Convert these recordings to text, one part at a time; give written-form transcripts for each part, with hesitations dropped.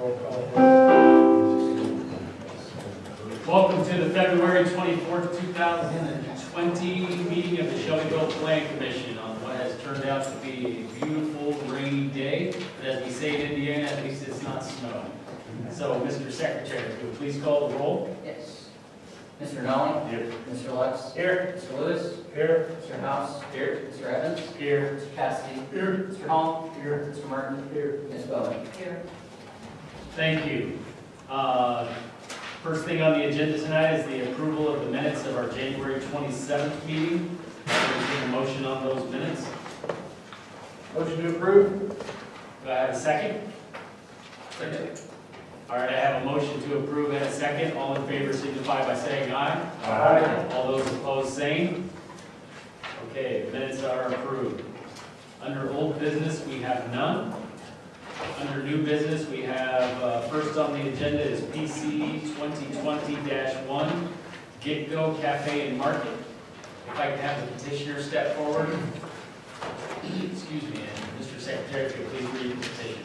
Roll call vote. Welcome to the February 24th, 2020 meeting of the Shelbyville Plan Commission on what has turned out to be a beautiful rainy day. But as we say in Indiana, at least it's not snowing. So, Mr. Secretary, if you would please call the roll. Yes. Mr. Nolly? Here. Mr. Lux? Here. Mr. Lewis? Here. Mr. House? Here. Mr. Evans? Here. Mr. Cassidy? Here. Mr. Hall? Here. Mr. Martin? Here. Ms. Bowen? Here. Thank you. First thing on the agenda tonight is the approval of the minutes of our January 27th meeting. Entertain a motion on those minutes. Motion to approve. Do I have a second? Second. All right, I have a motion to approve and a second. All in favor signify by saying aye. Aye. All those opposed, same. Okay, the minutes are approved. Under old business, we have none. Under new business, we have, first on the agenda is PC 2020-1, Get Go Cafe and Market. If I could have the petitioner step forward. Excuse me, and Mr. Secretary, if you would please read the petition.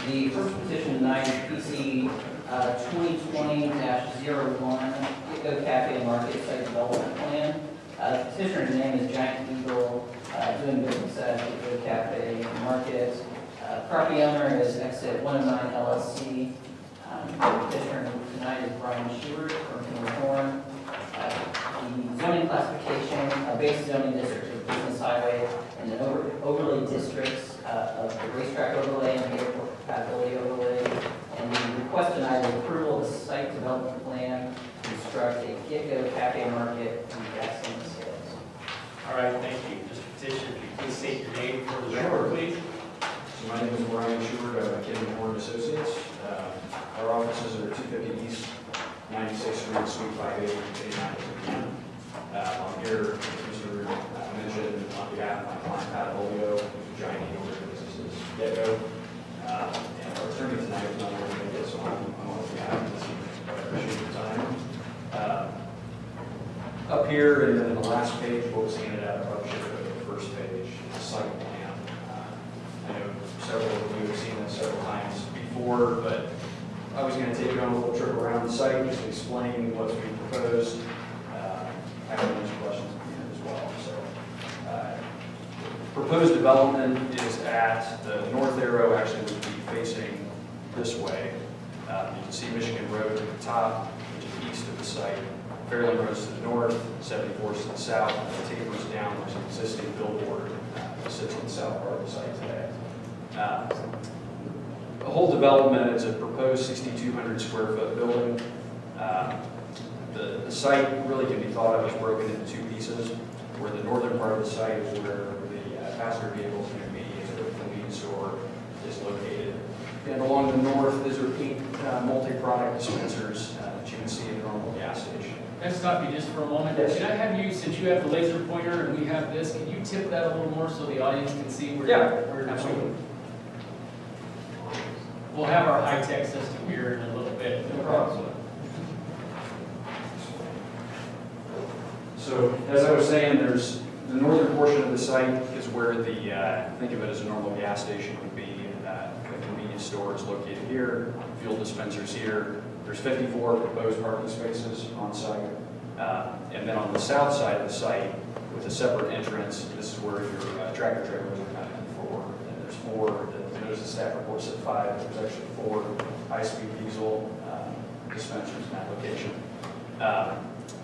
The first petition tonight is PC 2020-01, Get Go Cafe and Market Site Development Plan. The petitioner's name is Giant Eagle, doing business as Get Go Cafe and Market. Property owner is Exit 109 LLC. The petitioner tonight is Brian Schubert from Horn. The zoning classification, base zoning district of business highway, and the overlay districts of the racetrack overlay and the airport compatibility overlay. And the request tonight is approval of the site development plan to construct a Get-Go Cafe Market and gasoline sales. All right, thank you. Mr. Petitioner, if you please state your name for the record, please. So my name is Brian Schubert, I'm Kidney Horn Associates. Our offices are 250 East 96th Street, Suite 580, Indiana. I'm here, as Mr. mentioned, on behalf of my client, Pat Olio, who's a Giant Eagle businesses, Get-Go. And our attorney tonight is not going to make it, so I'm on behalf of this evening. I appreciate your time. Up here, and then in the last page, what was handed out, I'll show you the first page, the site plan. I know several of you have seen this several times before, but I was going to take you on a little trip around the site, just to explain what's being proposed. I have any questions at the end as well. So, proposed development is at the north arrow, actually would be facing this way. You can see Michigan Road at the top, which is east of the site. Fairland Road's to the north, 74 is to the south, and it tapers down. There's an existing billboard that sits on the south part of the site today. The whole development is a proposed 6,200 square foot building. The site really can be thought of as broken into two pieces, where the northern part of the site is where the passenger vehicle is going to be, and the convenience store is located. And along the north, these are 8 multi-product dispensers that you can see in a normal gas station. Can I stop you just for a moment? Yes. Can I have you, since you have the laser pointer and we have this, can you tip that a little more so the audience can see where Yeah, you're absolutely. We'll have our high-tech system here in a little bit. No problem. So, as I was saying, there's the northern portion of the site is where the, think of it as a normal gas station would be. The convenience store is located here, fuel dispensers here. There's 54 proposed parking spaces on site. And then on the south side of the site, with a separate entrance, this is where your tractor trailers are coming in for. And there's 4, notice the staff report said 5, there's actually 4 high-speed diesel dispensers in that location.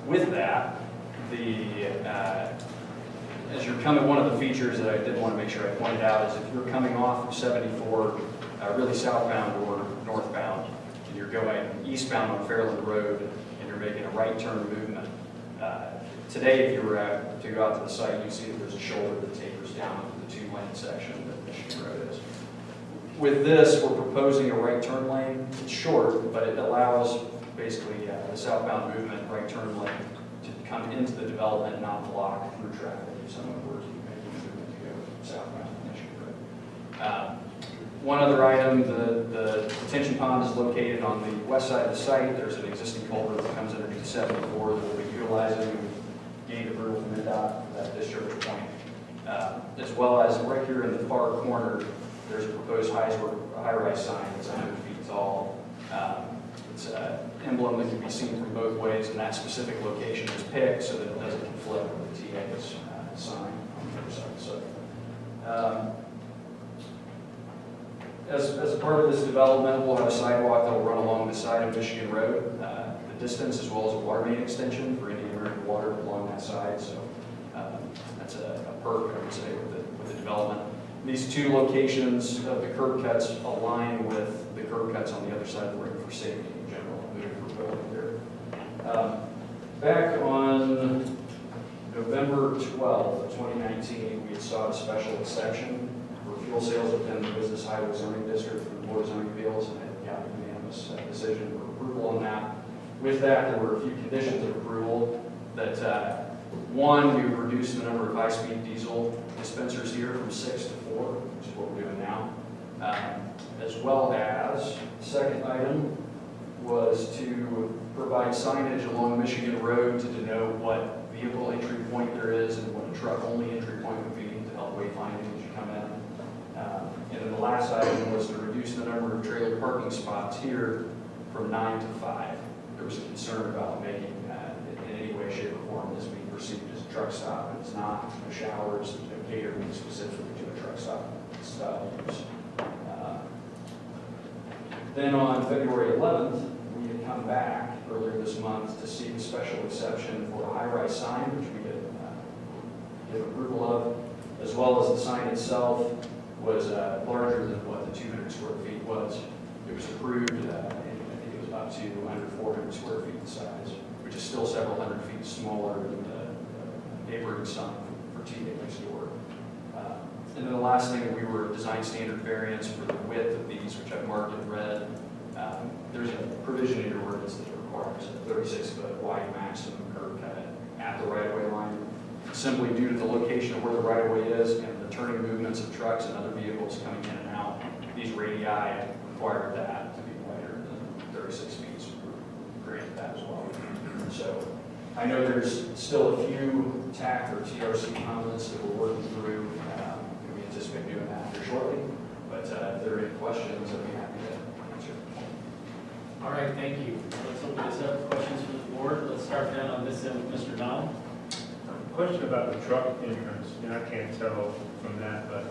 With that, as you're coming, one of the features that I did want to make sure I pointed out is if you're coming off of 74, really southbound or northbound, and you're going eastbound on Fairland Road, and you're making a right turn movement. Today, if you were to go out to the site, you see that there's a shoulder that tapers down to the 2-lane section that Michigan Road is. With this, we're proposing a right turn lane. It's short, but it allows basically the southbound movement, right turn lane, to come into the development and not block through traffic if someone were to make a movement to go southbound on Michigan Road. One other item, the detention pond is located on the west side of the site. There's an existing culvert that comes underneath 74 that we'll be utilizing. We gained approval from MnDOT for that discharge point. As well as right here in the far corner, there's a proposed high-rise sign that's 100 emblem that can be seen from both ways, and that specific location is picked so that it doesn't conflict with the TA's sign on the other side. So, as a part of this development, we'll have a sidewalk that will run along the side of Michigan Road, the distance as well as a water main extension for Indian River water along that side. So that's a perk, I would say, with the development. These two locations of the curb cuts align with the curb cuts on the other side of the road for safety in general, moving for building there. Back on November 12th, 2019, we had sought a special exception for fuel sales within the Business Highway Zoning District from the Board of Zoning Appeals, and had gotten a unanimous decision for approval on that. With that, there were a few conditions of approval that, one, we would reduce the number of high-speed diesel dispensers here from 6 to 4, which is what we're doing now. As well as, the second item was to provide signage along Michigan Road to denote what vehicle entry point there is and what a truck-only entry point would be to help wayfinding as you come in. And then the last item was to reduce the number of trailer parking spots here from 9 to 5. There was a concern about making in any way, shape, or form this being perceived as a truck stop, and it's not. No showers, there's no catering specifically to a truck stop style use. Then on February 11th, we had come back earlier this month to seek a special exception for a high-rise sign, which we had given approval of, as well as the sign itself was larger than what the 200 square feet was. It was approved, and I think it was up to under 400 square feet in size, which is still several hundred feet smaller than the neighboring sign for TA next door. And then the last thing, we were a design standard variance for the width of these, which I've marked in red. There's a provision in your ordinance that requires a 36-foot wide maximum curb cut at the right-of-way line, simply due to the location of where the right-of-way is and the turning movements of trucks and other vehicles coming in and out. These radii required that to be wider than 36 feet, so we're granted that as well. So I know there's still a few TAC or TRC comments that we're working through. We anticipate doing that here shortly, but if there are any questions, I'd be happy to answer. All right, thank you. Let's open this up for questions from the board. Let's start down on this end with Mr. Donald. Question about the truck entrance, and I can't tell from that, but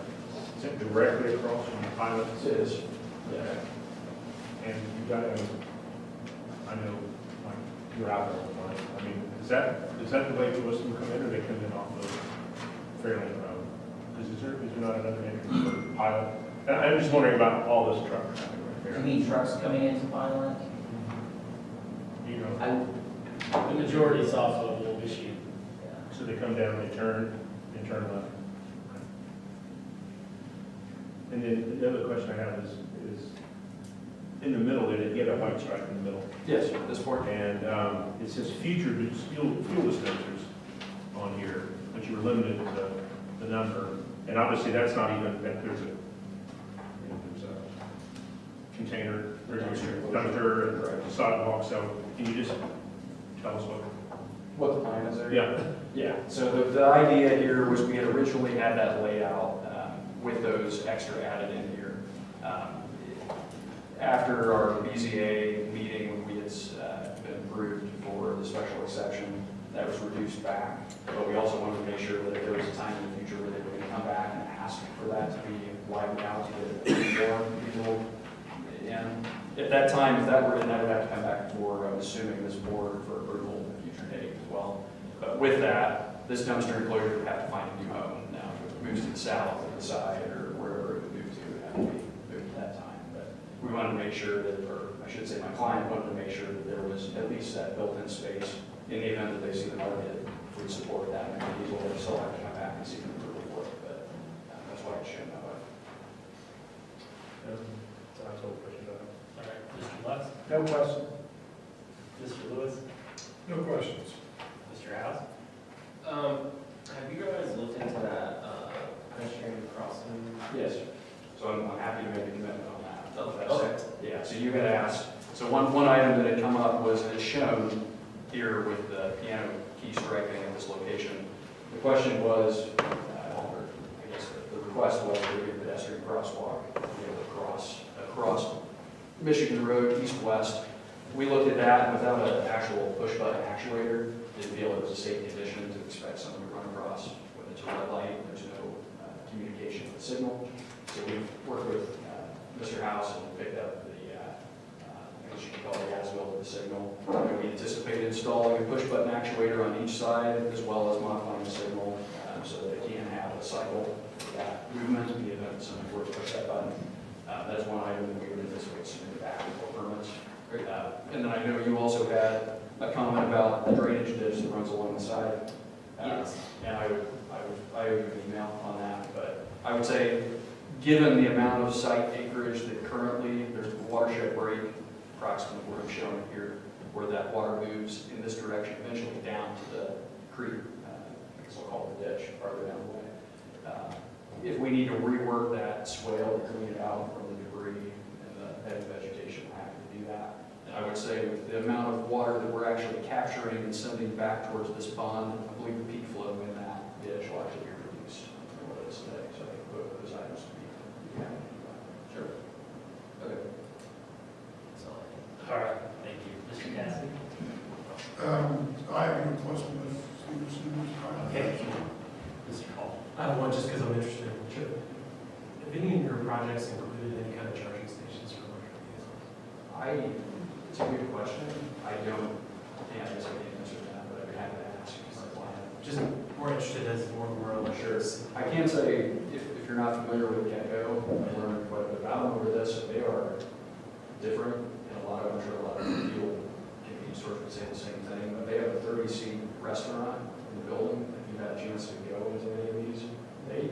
is it directly across from the pilot? It is. Yeah. And you got, I know, like, you're out there all the time. I mean, is that the way most of them come in, or they come in off of Fairlane Road? Because is there not another entrance for the pilot? And I'm just wondering about all this truck traffic right You there. mean trucks coming into Vineland? You know, The majority is off of Old Michigan. so they come down, they turn left. And then the other question I have is in the middle, they get a white stripe in the middle. Yes, at this point. And it says future fuel dispensers on here, but you were limited to the number. And obviously, that's not even, there's a container, there's a dumpster, and a sidewalk. So can you just tell us What the plan is there? Yeah. Yeah, so the idea here was we had originally had that laid out with those extra added in here. After our BZA meeting, when we had been approved for the special exception, that was reduced back. But we also wanted to make sure that if there was a time in the future where they were going to come back and ask for that to be widened out to get more people. And at that time, if that were, then I would have to come back before, I'm assuming, this board for approval at a future date as well. But with that, this dumpster enclosure would have to find a new home. Now, if it moves to the south or the side or wherever it would move to, it would have to be moved at that time. But we wanted to make sure that, or I should say my client wanted to make sure that there was at least that built-in space in the event that they see the market would support that. And diesel, they still have to come back and seek an approval for it, but that's why it's shown that way. That's all the questions I have. All right, Mr. Lutz, No question. Mr. Lewis, No questions. Mr. House. Have you guys looked into that pedestrian crossing? Yes. So I'm happy to make a commitment on that. Okay. Yeah, so you had asked, so one item that had come up was it's shown here with the piano key striping at this location. The question was, or I guess the request was to be a pedestrian crosswalk, to be able to cross Michigan Road east-west We looked at that, and without an actual push-button actuator, it'd be able to safety condition to expect someone to run across when it's a red light, there's no communication with the signal. So we worked with Mr. House and picked up the, I guess you could call it the as-built of the signal. We anticipate installing a push-button actuator on each side, as well as modifying the signal so that it can have a cycle for that movement in the event someone were to push that button. That's one item that we would anticipate submitting back for permits. And then I know you also had a comment about the drainage ditch that runs along the side. Yes. And I owe you an email on that, but I would say, given the amount of site acreage that currently, there's a watershed break, approximately where I'm showing it here, where that water moves in this direction, eventually down to the creek, I guess I'll call it the ditch, farther down the way. If we need to rework that swale to clean it out from the debris and the heavy vegetation, we're happy to do that. And I would say with the amount of water that we're actually capturing and sending back towards this pond, I believe the peak flow in that ditch will actually be reduced from what it is today. So I think both of those items would be happy to do that. Sure. Okay. That's all I have. All right, thank you. Mr. Cassidy? I have no question with Stevenson. Okay. Mr. Hall? I have one just because I'm interested. Have any of your projects included any kind of charging stations for electric vehicles? It's a good question. I can't answer that, but I'd be happy to ask. Just more interested as more and more Sure. electrics. I can say, if you're not familiar with Gecko, I've learned quite a bit about them over this. They are different, and a lot of, I'm sure a lot of people can sort of say the same thing, but they have a 30-seat restaurant in the building. If you've had a chance to go into any of these, they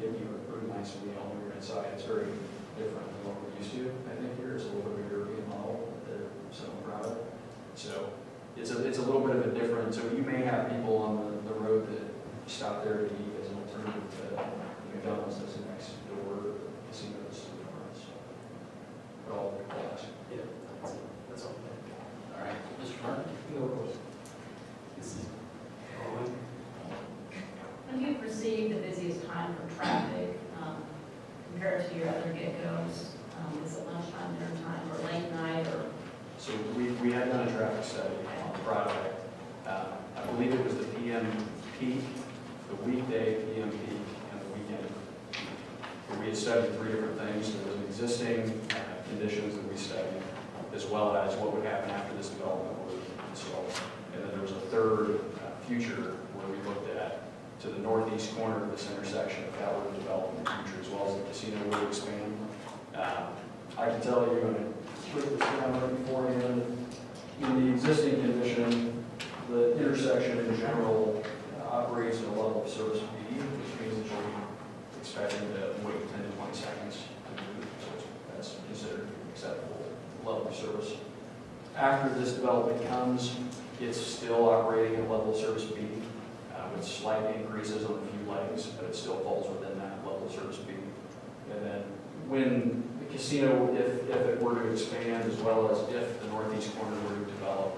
give you a pretty nice meal when you're inside. It's very different than what we're used to. I think here is a little bit of a European model that they're so proud of. So it's a little bit of a different, so you may have people on the road that stop there to eat as an alternative to McDonald's that's next door, casinos, and restaurants. But all the class. Yeah, that's all. All right, Mr. Martin? No question. This is Owen. When do you perceive the busiest time for traffic compared to your other get-goes? Is it lunchtime, dinner time, or late night, or? So we had done a traffic study on the project. I believe it was the PM peak, the weekday PM peak, and the weekend peak. And we had studied 3 different things. There was an existing conditions that we studied, as well as what would happen after this development was installed. And then there was a third future where we looked at to the northeast corner of this intersection, if that were to develop in the future, as well as the casino would expand. I can tell you, and I put this down right beforehand, in the existing condition, the intersection in general operates at a level of service B, which means that you're expecting to wait 10 to 20 seconds to move, so that's considered acceptable level of service. After this development comes, it's still operating at a level of service B, with slight increases on a few legs, but it still falls within that level of service B. And then when the casino, if it were to expand, as well as if the northeast corner were to develop,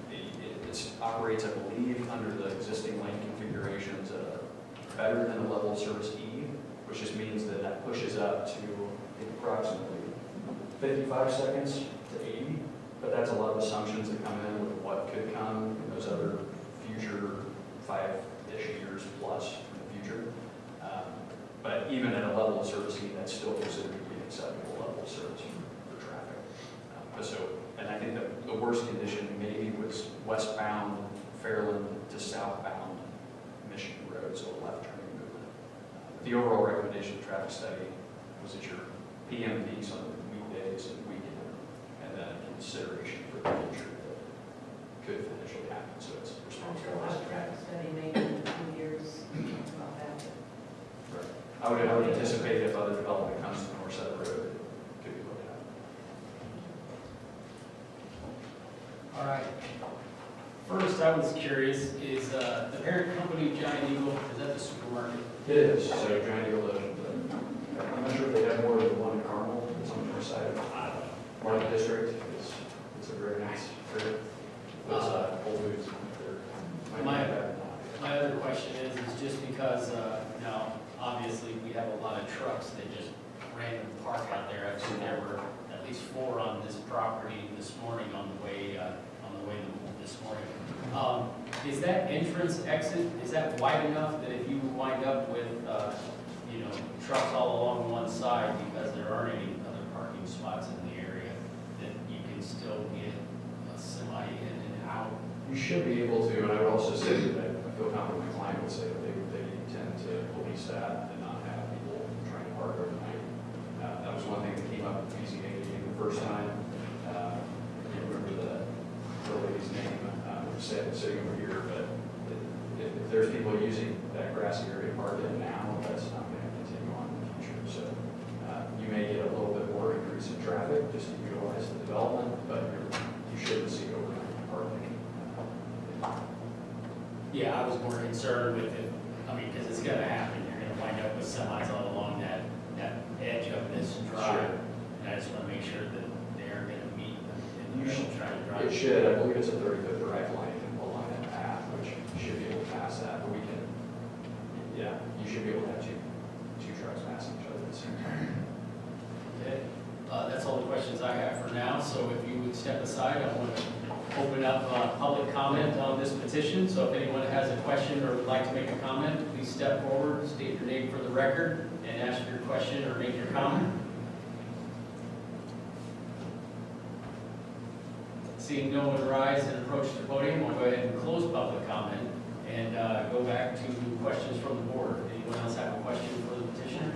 it operates, I believe, under the existing lane configurations better than a level of service E, which just means that that pushes up to approximately 55 seconds to 80, but that's a lot of assumptions that come in with what could come in those other future 5-ish years plus in the future. But even at a level of service E, that's still considered to be an acceptable level of service for traffic. And I think the worst condition maybe was westbound Fairland to southbound Michigan Road, so a left turning movement. The overall recommendation of the traffic study was that your PM peaks on weekdays and weekend, and then a consideration for the future that could potentially happen. So it's I'm sure a lot of traffic study maybe in a few years about that. I would anticipate if other development comes to the north side of the road, it could be looked at. All right. First, I was curious, is the parent company of Giant Eagle, is that the supermarket? It is, so Giant Eagle, I'm not sure if they have more than one in Carmel, it's on the north side of Market District. It's a very nice area. It's Whole Foods. My other question is just because, now, obviously, we have a lot of trucks that just random park out there. I've seen there were at least 4 on on this property this morning on the way this morning. Is that entrance exit, is that wide enough that if you wind up with, trucks all along one side because there aren't any other parking spots in the area, that you can still get a semi in and out? You should be able to, and I would also say that I feel confident my client would say that they tend to police that and not have people trying to park overnight. That was one thing that came up with PCA meeting the first time. I can't remember the lady's name, sitting over here, but if there's people using that grassy area to park in now, that's not going to continue on in the future. So you may get a little bit more increase in traffic just to utilize the development, but you shouldn't see overnight parking. Yeah, I was more concerned with it, because it's gonna happen, you're gonna wind up with semis all along that edge of this drive. Sure. And I just wanna make sure that they are gonna meet in the middle, trying to drive. It should, I believe it's a 35th drive line, you can pull on that path, which you should be able to pass that, but you should be able to have two trucks passing each other at the same time. Okay, that's all the questions I have for now, so if you would step aside, I want to open up public comment on this petition. So if anyone has a question or would like to make a comment, please step forward, state your name for the record, and ask your question or make your comment. Seeing no one rise and approach the podium, we'll go ahead and close public comment and go back to questions from the board. Anyone else have a question for the petitioner?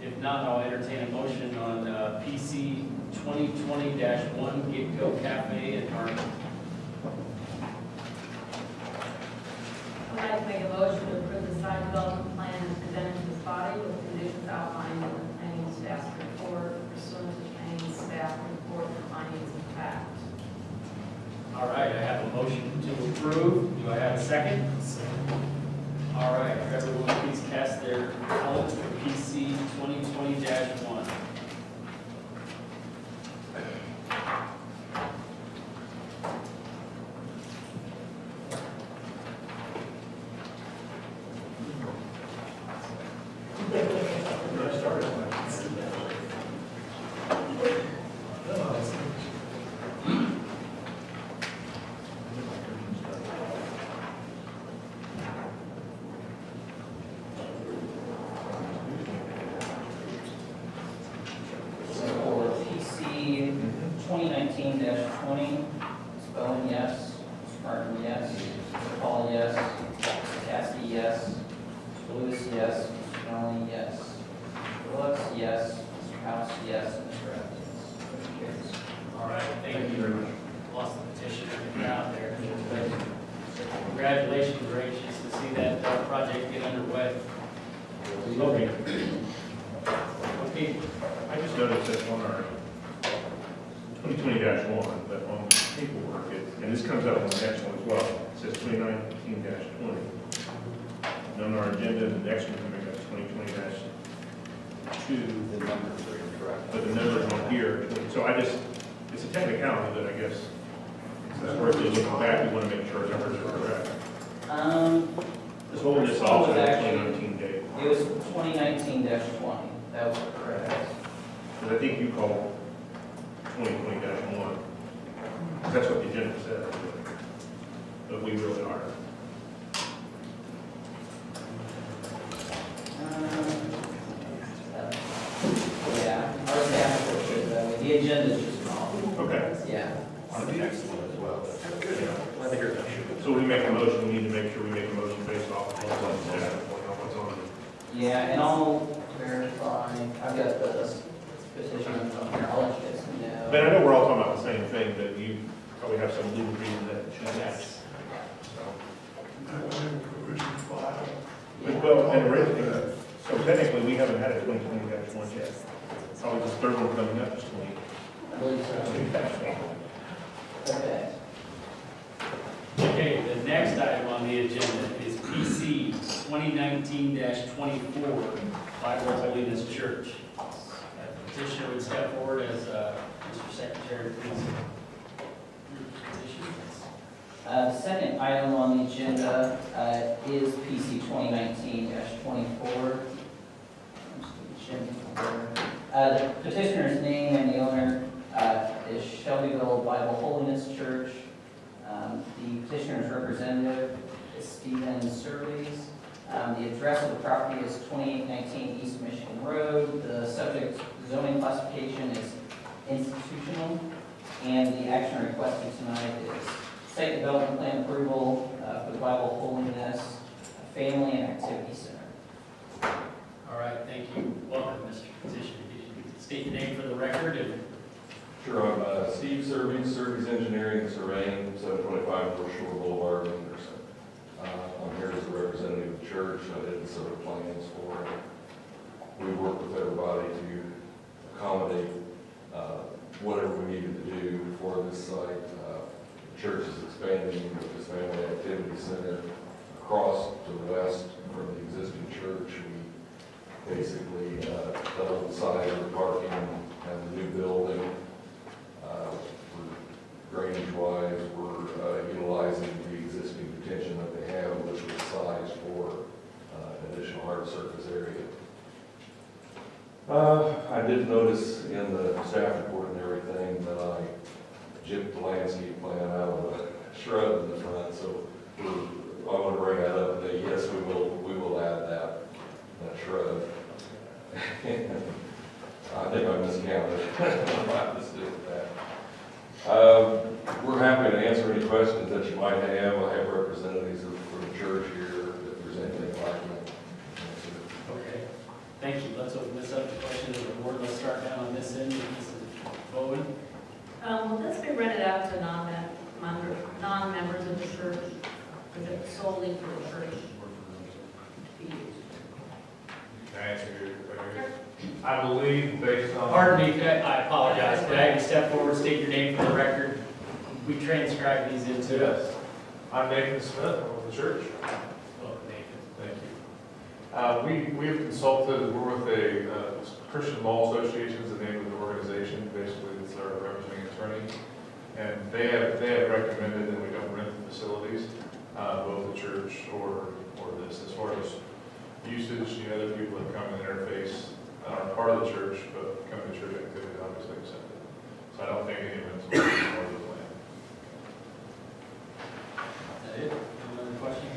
If not, I'll entertain a motion on PC 2020-1 Get-Go Cafe and Market. I'd like to make a motion to approve the site development plan as presented to this body with conditions outlined in the planning staff's report pursuant to planning staff report and findings of fact. All right, I have a motion to approve. Do I have a second? All right, everyone please cast their ballots for PC 2020-1. For PC 2019-20, Bowen, yes. Martin, yes. Paul, yes. Caskey, yes. Lewis, yes. Snelling, yes. Phillips, yes. Mr. House, yes. Mr. Evans, yes. Motion carries. All right, thank you very much. Lost the petitioner in the crowd there. Congratulations, we're anxious to see that project get underway. Okay. Okay, I just noticed that on our 2020-1, but on the paperwork, and this comes up on the next one as well, it says 2019-20. And on our agenda, the next one coming up, 2020-2. The numbers are incorrect. But the numbers on here, so it's a technicality that I guess, it's worth looking back, we want to make sure our numbers are correct. This whole this Paul also was has actually- 2019 date. It was 2019-20. That was correct. But I think you call 2020-1. That's what the agenda says. But we really are. Yeah, our staff report shows that way. The agenda is just wrong. Okay. Yeah. On the next one as well. I think you're so we make a motion, we need to make sure we make a motion based off of what's on it. Yeah, and I'll verify, I've got the petition on here, I'll let you guys know. But I know we're all talking about the same thing, that you probably have some legal reason that it should match. So, Provision 5. Yeah. well, and originally, so technically, we haven't had a 2020-1 yet. Probably the third one coming up is 20. I believe so. Okay. Okay, the next item on the agenda is PC 2019-24, Bible Holiness Church. Petitioner would step forward as Mr. Secretary, please. Petition. The second item on the agenda is PC 2019-24. Jim The petitioner's name and the owner is Shelbyville Bible Holiness Church. The petitioner's representative is Stephen Surlees. The address of the property is 2819 East Michigan Road. The subject zoning classification is institutional, and the action requested tonight is site development plan approval for the Bible Holiness Family and Activity Center. All right, thank you. Welcome, Mr. Petitioner. State your name for the record and Sure, I'm Steve Surveys Engineering and Surveying, 725 North Shore Boulevard, Henderson. I'm here as a representative of the church. I did some of the plans for it. We worked with everybody to accommodate whatever we needed to do for this site. The church is expanding with this family activity center across to the west from the existing church. We basically doubled the size of the parking and the new building. Drainage-wise, we're utilizing the existing detention that they have, which was sized for additional hard surface area. I did notice in the staff report and everything that I gypped the landscape plan out of a shrub in the front, so I want to bring that up today. Yes, we will add that shrub. I think I miscounted. I'm not to stick with that. We're happy to answer any questions that you might have. I have representatives from the church here if there's anything like that. okay. Thank you. Let's open this up to questions of the board. Let's start down on this end. Mrs. Bowen. Will this be rented out to non-members of the church, or is it solely for the church to use? Can I answer your question? I believe based on. Pardon me, I apologize. Could I have you step forward, state your name for the record? We transcribe these into. Yes. I'm Nathan Smith, I'm with the church. Oh, Nathan. Thank you. We have consulted, we're with a Christian Law Association is the name of the organization. Basically, it's our representing attorney. And they have recommended that we don't rent the facilities, both the church or this. As far as usage, other people that come and interface are part of the church, but come to church activity, obviously accepted. So I don't think any of it's part of the plan. Is that it? Any other question?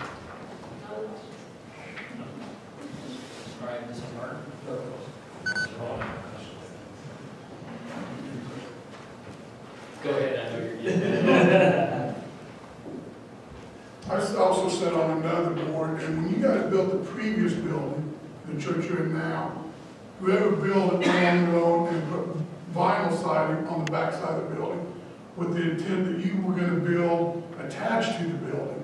All right, Mr. Martin. Mr. Hall. Go ahead, I know you're getting I also sat on another board, and when you guys built the previous building, the church you're in now, whoever built it on their own and put vinyl siding on the back side of the building with the intent that you were gonna build attached to the building.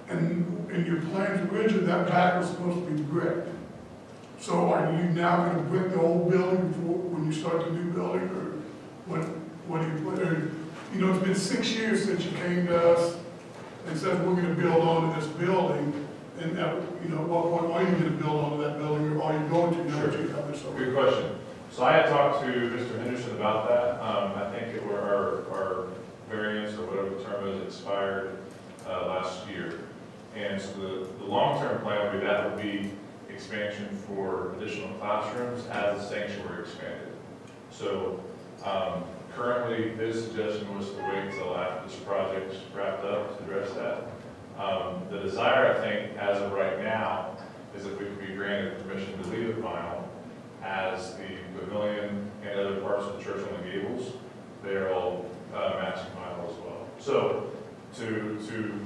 And in your plans originally, that back was supposed to be bricked. So are you now gonna brick the old building before, when you start the new building, or what do you put there? You know, it's been 6 years since you came to us and said, we're gonna build onto this building, and at what point are you gonna build onto that building, or are you going to now that you have this over? Good question. So I had talked to Mr. Henderson about that. I think it were our variance, or whatever the term is, expired last year. And so the long-term plan would be that would be expansion for additional classrooms as the sanctuary expanded. So currently, his suggestion was to wait until after this project's wrapped up to address that. The desire, I think, as of right now, is if we could be granted permission to leave it vinyl as the pavilion and other parts of the church on the gables, they're all matching vinyl as well. So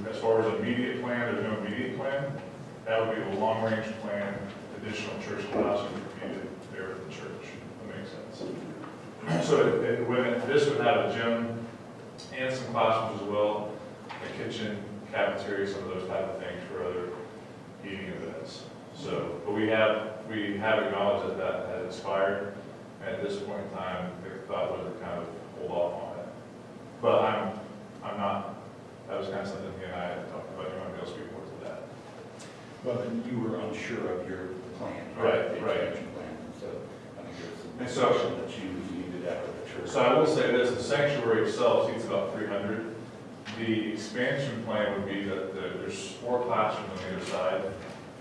as far as immediate plan, there's no immediate plan. That would be the long-range plan, additional church classrooms repeated there at the church. That makes sense. So this would have a gym and some classrooms as well, a kitchen, cafeteria, some of those type of things for other eating events. So, but we have acknowledged that had expired, and at this point in time, the thought was to kind of hold off on it. But I'm not, that was kind of something he and I had talked about. You might be able to speak more to that. Well, then you were unsure of your plan. Right, the right. expansion plan. So, I mean, And there's so- a discussion that you needed that with the church. So I will say this, the sanctuary itself seats about 300. The expansion plan would be that there's 4 classrooms on the other side.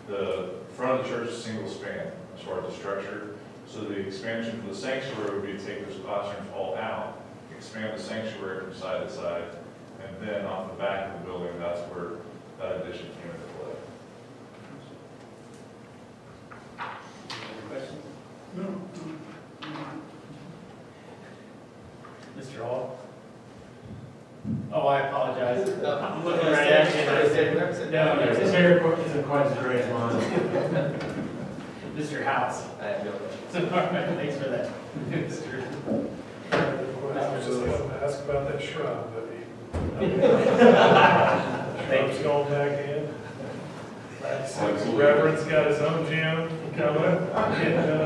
The front of the church is single span as far as the structure. So the expansion for the sanctuary would be to take those classrooms all out, expand the sanctuary from side to side, and then off the back of the building, that's where that addition came into play. Any questions? No. Mr. Hall? Oh, I apologize. I'm looking right at you and I said, no, His no, hair isn't quite as gray as mine. Mr. House. I have no questions. All right, thanks for that. Mr. I was just going to ask about that shrub, but Thank you. going back in. Reverend's got his own gym coming.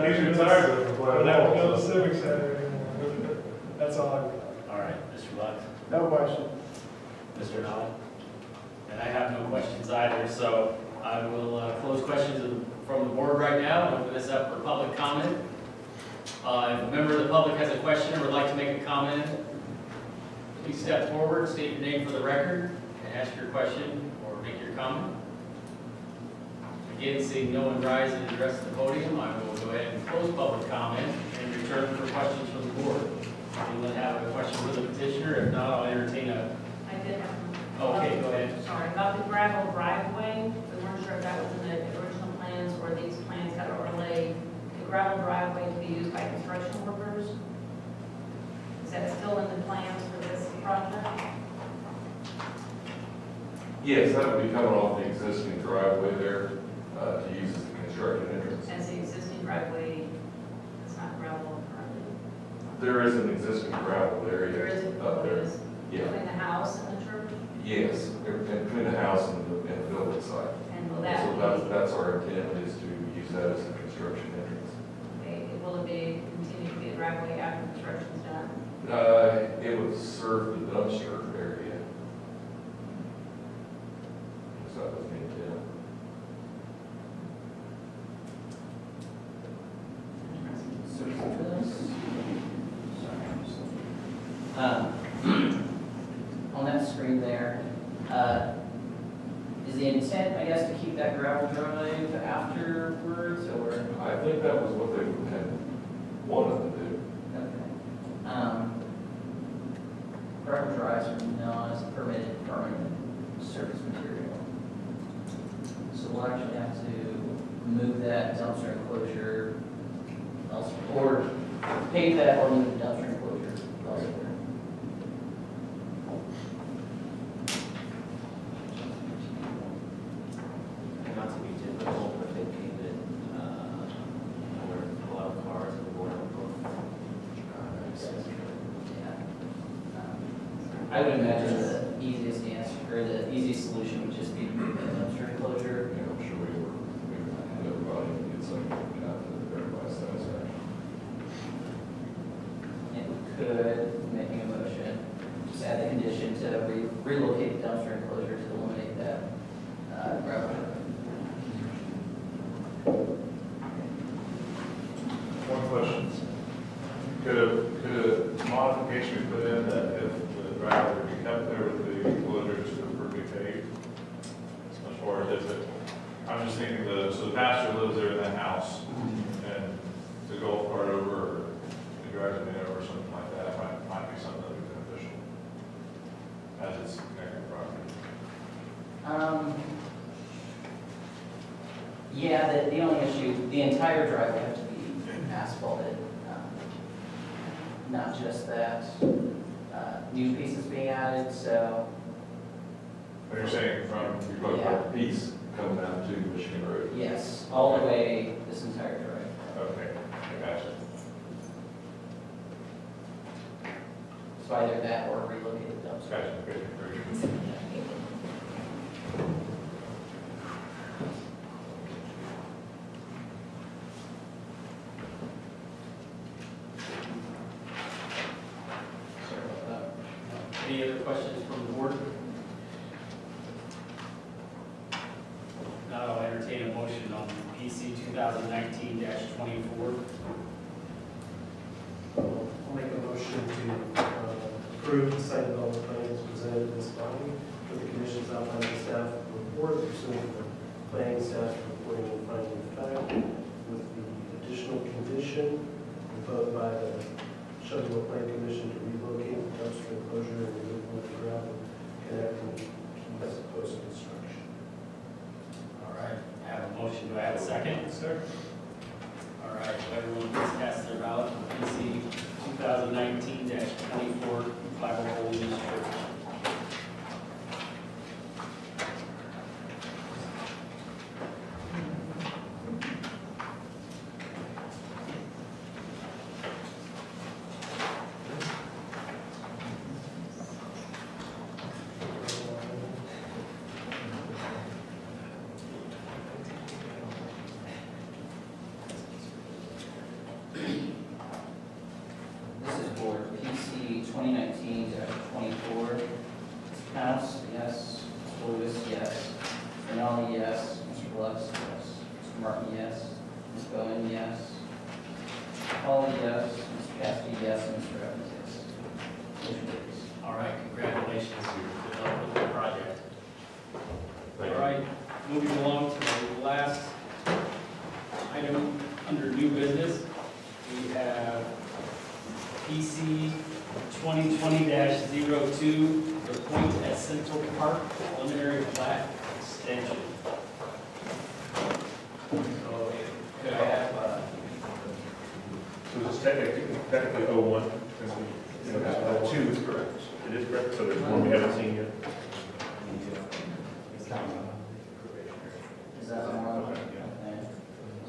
He's retired. Don't have to go to Civic Center anymore. That's all I've got. All right, Mr. Lux. No question. Mr. Nod? And I have no questions either, so I will close questions from the board right now and open this up for public comment. If a member of the public has a question or would like to make a comment, please step forward, state your name for the record, and ask your question or make your comment. Again, seeing no one rise and address the podium, I will go ahead and close public comment and return for questions from the board. Anyone have a question for the petitioner? If not, I'll entertain a... I did have one. Okay, go ahead. Sorry, about the gravel driveway, we weren't sure if that was in the original plans or these plans got overlaid. The gravel driveway to be used by construction workers, is that still in the plans for this project? Yes, that would be coming off the existing driveway there, to use as the construction entrance. As the existing driveway, it's not gravel currently? There is an existing gravel area. There is a, up there. Yeah. between the house and the church? Yes, between the house and the building site. And will So that that's our intent, is to use that as a construction entrance. will it be, continue to be a driveway after construction's done? It would serve the dumpster area. So that was the intent. On that screen there, is the intent, I guess, to keep that gravel drive afterwards, or? I think that was what they had wanted to do. Okay. Gravel drives are not a permitted permanent surface material. So we'll actually have to move that dumpster enclosure elsewhere, or pave that or move the dumpster enclosure elsewhere. And not to be difficult, but they paved it, where a lot of cars are going on. I would imagine the easiest answer, or the easiest solution would just be to move that dumpster enclosure. You know, I'm sure we had everybody get something out to everybody's satisfaction. And we could, making a motion, just add the condition to relocate the dumpster enclosure to eliminate that gravel. One question. Could a modification be put in that if the driveway be kept there with the enclosures to be paved? As far as if it, I'm just thinking so the pastor lives there in that house, and the golf cart over, or the driveway over, or something like that, might be something that would be beneficial as it's connected property. Yeah, the only issue, the entire drive would have to be asphalted, not just that new pieces being added, so. But you're saying from, You're talking about the piece coming out to Michigan Road. Yes, all the way this entire drive. okay, I gotcha. So either that or relocate the dumpster. Gotcha, okay, very good. Sorry about that. Any other questions from the board? Now I'll entertain a motion on PC 2019-24. I'll make a motion to approve the site development plans presented in this body for the conditions outlined in staff report pursuant to the planning staff reporting and finding of fact with the additional condition petition proposed by the Shelbyville Plan Commission to relocate the dumpster enclosure and removal of the gravel connecting keys post-construction. All right, I have a motion, do I have a second? Sir. All right, everyone please cast their ballot for PC 2019-24 Bible Holy Church. This is for PC 2019-24. House, yes. Mr. Lewis, yes. Mr. Rinaldi, yes. Mr. Lux, yes. Mr. Martin, yes. Ms. Bowen, yes. Mr. Hawley, yes. Mr. Cassidy, yes. And Mr. Evans, yes. Motion carries. All right, congratulations, you're developing the project. Thank All you. right, moving along to the last item under new business, we have PC 2020-02, the Point at Central Park preliminary plat extension. So, could I have, So it's technically 01, since we, Two is correct. it is correct, so there's one we haven't seen yet. Is that one? Okay. Okay.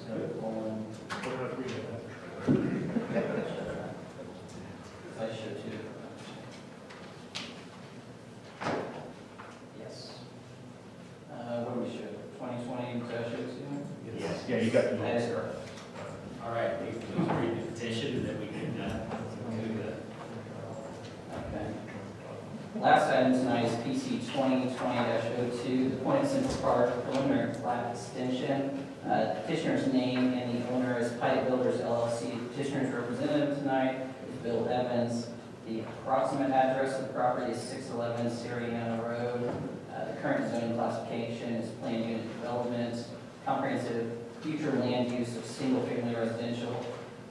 So, colon, We're not reading that. I should too. Yes. What do we show? 2020-02? Yes. Yeah, you got That is the. correct. all right, we can read the petition and then we can do the Okay. Last item tonight is PC 2020-02, the Point Central Park preliminary plat extension. Petitioner's name and the owner is Pike Builders LLC. Petitioner's representative tonight is Bill Evans. The approximate address of the property is 611 Siriana Road. The current zoning classification is planned unit development, comprehensive future land use of single-family residential.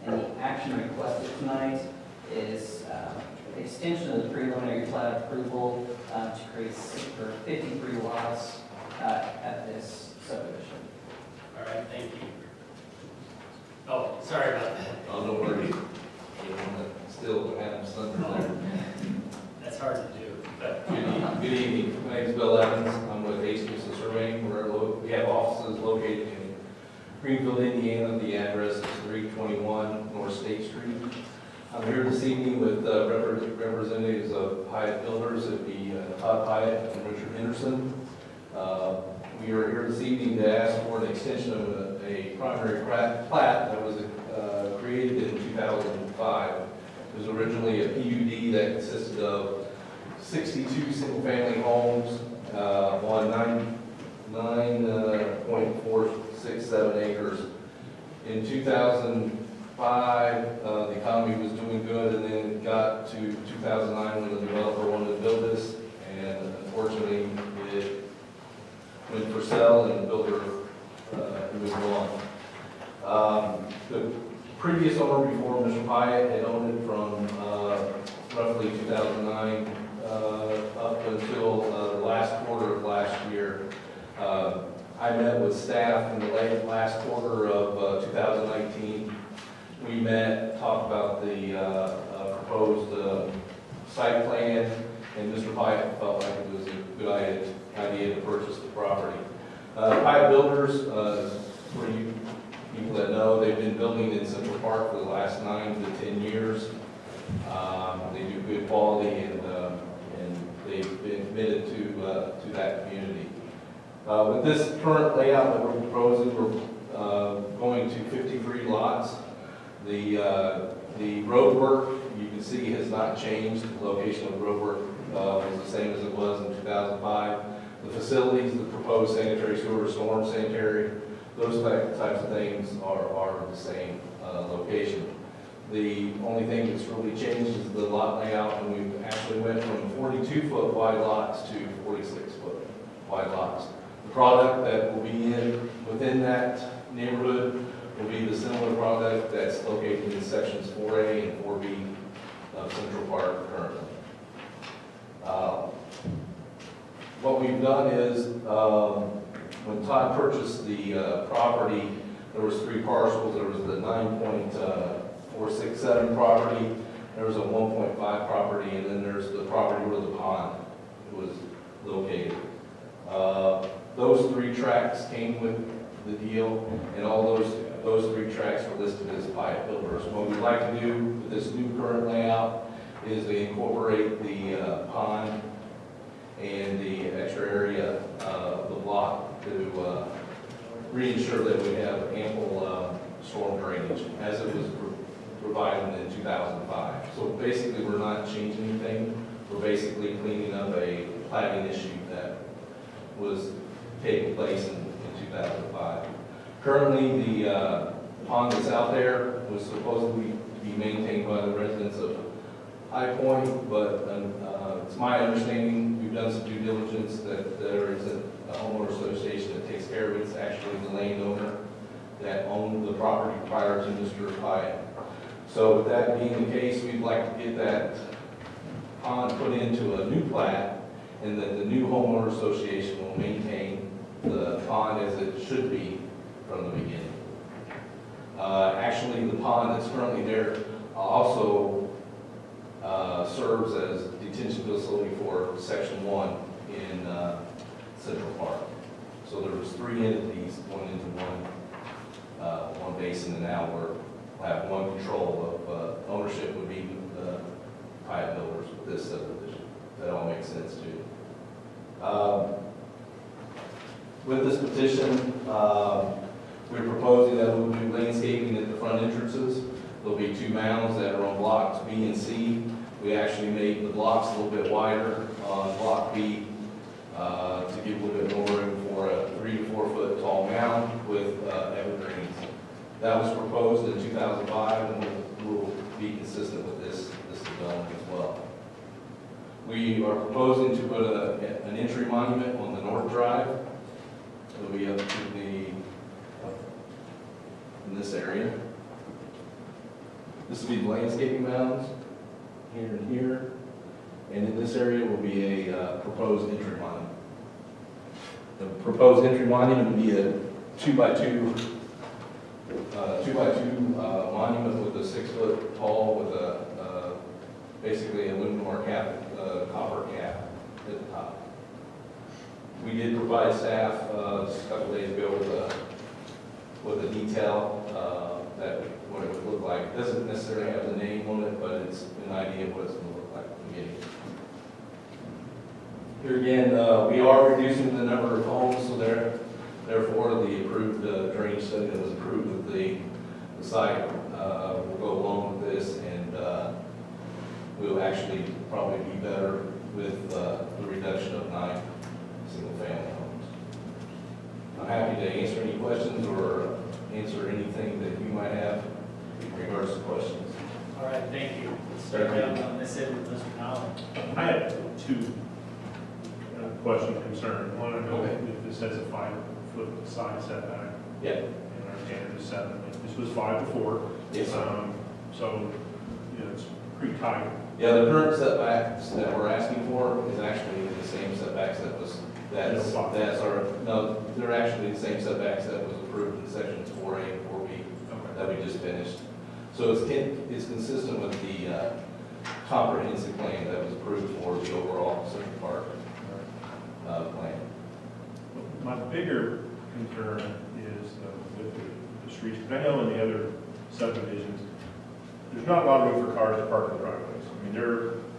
And the action requested tonight is extension of the preliminary plat approval to create 53 lots at this subdivision. all right, thank you. Oh, sorry about that. Oh, don't worry. Still have thunder there. That's hard to do, but Good evening. My name is Bill Evans. I'm with Hastings and Surveying. We have offices located in Greenfield, Indiana. The address is 321 North State Street. I'm here this evening with representatives of Hyatt Builders. It'd be Todd Hyatt and Richard Henderson. We are here this evening to ask for an extension of a primary plat that was created in 2005. It was originally a PUD that consisted of 62 single-family homes on 9.467 acres. In 2005, the economy was doing good, and then it got to 2009 when the developer wanted to build this, and unfortunately, it went for sale, and the builder moved on. The previous owner before Mr. Pyatt had owned it from roughly 2009 up until the last quarter of last year. I met with staff in the last quarter of 2019. We met, talked about the proposed site plan, and Mr. Pyatt felt like it was a good idea to purchase the property. Pyatt Builders, for you people that know, they've been building in Central Park for the last 9 to 10 years. They do good quality, and they've been committed to that community. With this current layout that we're proposing, we're going to 53 lots. The road work, you can see, has not changed. The location of the road work was the same as it was in 2005. The facilities, the proposed sanitary sewer, storm sanitary, those types of things are the same location. The only thing that's really changed is the lot layout, and we actually went from 42-foot wide lots to 46-foot wide lots. The product that will be within that neighborhood will be the similar product that's located in sections 4A and 4B of Central Park currently. What we've done is, when Todd purchased the property, there was 3 parcels. There was the 9.467 property, there was a 1.5 property, and then there's the property where the pond was located. Those 3 tracts came with the deal, and all those 3 tracts were listed as pipe builders. What we'd like to do with this new current layout is to incorporate the pond and the extra area of the block to reinsure that we have ample storm drainage as it was provided in 2005. So basically, we're not changing anything. We're basically cleaning up a plating issue that was taking place in 2005. Currently, the pond that's out there was supposedly to be maintained by the residents of High Point, but it's my understanding, we've done some due diligence, that there is a homeowner association that takes care of it. It's actually the landowner that owned the property prior to Mr. Pyatt. So with that being the case, we'd like to get that pond put into a new plat, and that the new homeowner association will maintain the pond as it should be from the beginning. Actually, the pond that's currently there also serves as detention facility for Section 1 in Central Park. So there was 3 entities going into one basin, and now we'll have one control of ownership would be the pipe builders with this subdivision. That all makes sense too. With this petition, we're proposing that we'll do landscaping at the front entrances. There'll be 2 mounds that are on blocks B and C. We actually made the blocks a little bit wider on block B to give a little bit more room for a 3 to 4 foot tall mound with evergreens. That was proposed in 2005, and will be consistent with this development as well. We are proposing to put an entry monument on the north drive. It'll be up to in this area. This will be the landscaping mounds, here and here. And in this area will be a proposed entry monument. The proposed entry monument will be a 2x2 monument with a 6 foot tall with a basically aluminum or copper cap at the top. We did provide staff just a couple days ago with a detail that what it would look like. It doesn't necessarily have the name on it, but it's an idea of what it's going to look like at the beginning. Here again, we are reducing the number of homes, so therefore the approved drainage study that was approved with the site will go along with this, and we'll actually probably be better with the reduction of 9 single-family homes. I'm happy to answer any questions or answer anything that you might have in regards to questions. All right, thank you. Let's start down on this end with Mr. Conlon. I have 2 questions concerned. One, I know Okay. if this has a 5 foot side setback, Yeah. and our standard is 7. This was 5 before. Yes, sir. So, it's pretty tight. Yeah, the current setbacks that we're asking for is actually the same setbacks they're actually the same setbacks that was approved in sections 4A and 4B that we just finished. So it's consistent with the comprehensive plan that was approved for the overall Central Park plan. My bigger concern is with the streets, because I know in the other subdivisions, there's not a lot of room for cars to park in the driveways. I mean,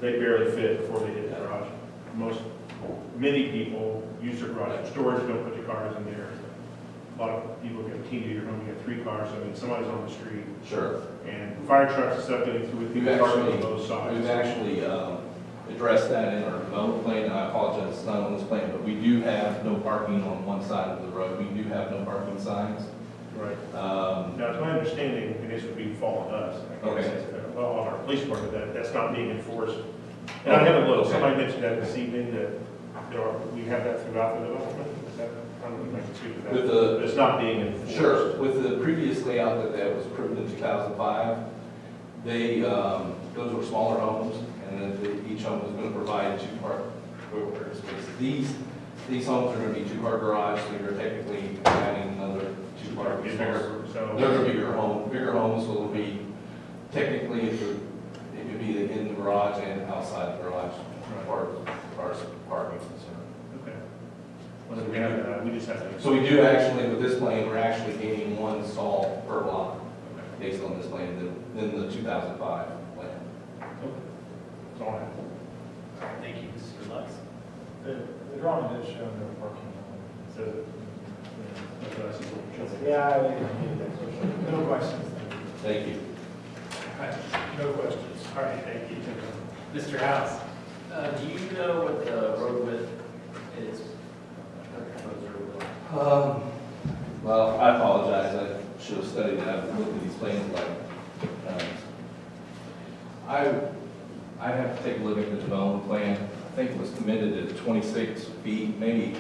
they barely fit before they hit the garage. Many people use their garage for storage, don't put their cars in there. A lot of people get a key to your home, you get 3 cars, I mean, somebody's on the street. Sure. And fire trucks and stuff getting through with people parking on both sides. We've actually addressed that in our development plan, and I apologize, it's not on this plan, but we do have no parking on one side of the road. We do have no parking signs. Right. Now, it's my understanding, and this would be fall on us, I can't say, well, on our police department, that's not being enforced. And I haven't looked, somebody mentioned that this evening, that we have that throughout the development, is that how would make it too, With the- it's not being enforced. Sure, with the previous layout that was approved in 2005, they, those were smaller homes, and then each home was going to provide two-car spaces. These homes are going to be two-car garage, so you're technically adding another two-car Get space. bigger, so. They're bigger homes, so it'll be, technically, it could be in the garage and outside the garage, as far as parking is concerned. Okay. Well, we have, we just have to. So we do actually, with this plan, we're actually gaining one stall per block, based on this plan, than the 2005 plan. That's all I have. Thank you, Mr. Lutz. The drawing did show no parking. So, Yeah, no questions. Thank you. No questions. All right, thank you. Mr. House? Do you know what the road width is? Well, I apologize, I should have studied that, I've looked at these plans like, I'd have to take a look at the development plan. I think it was committed at 26 feet, maybe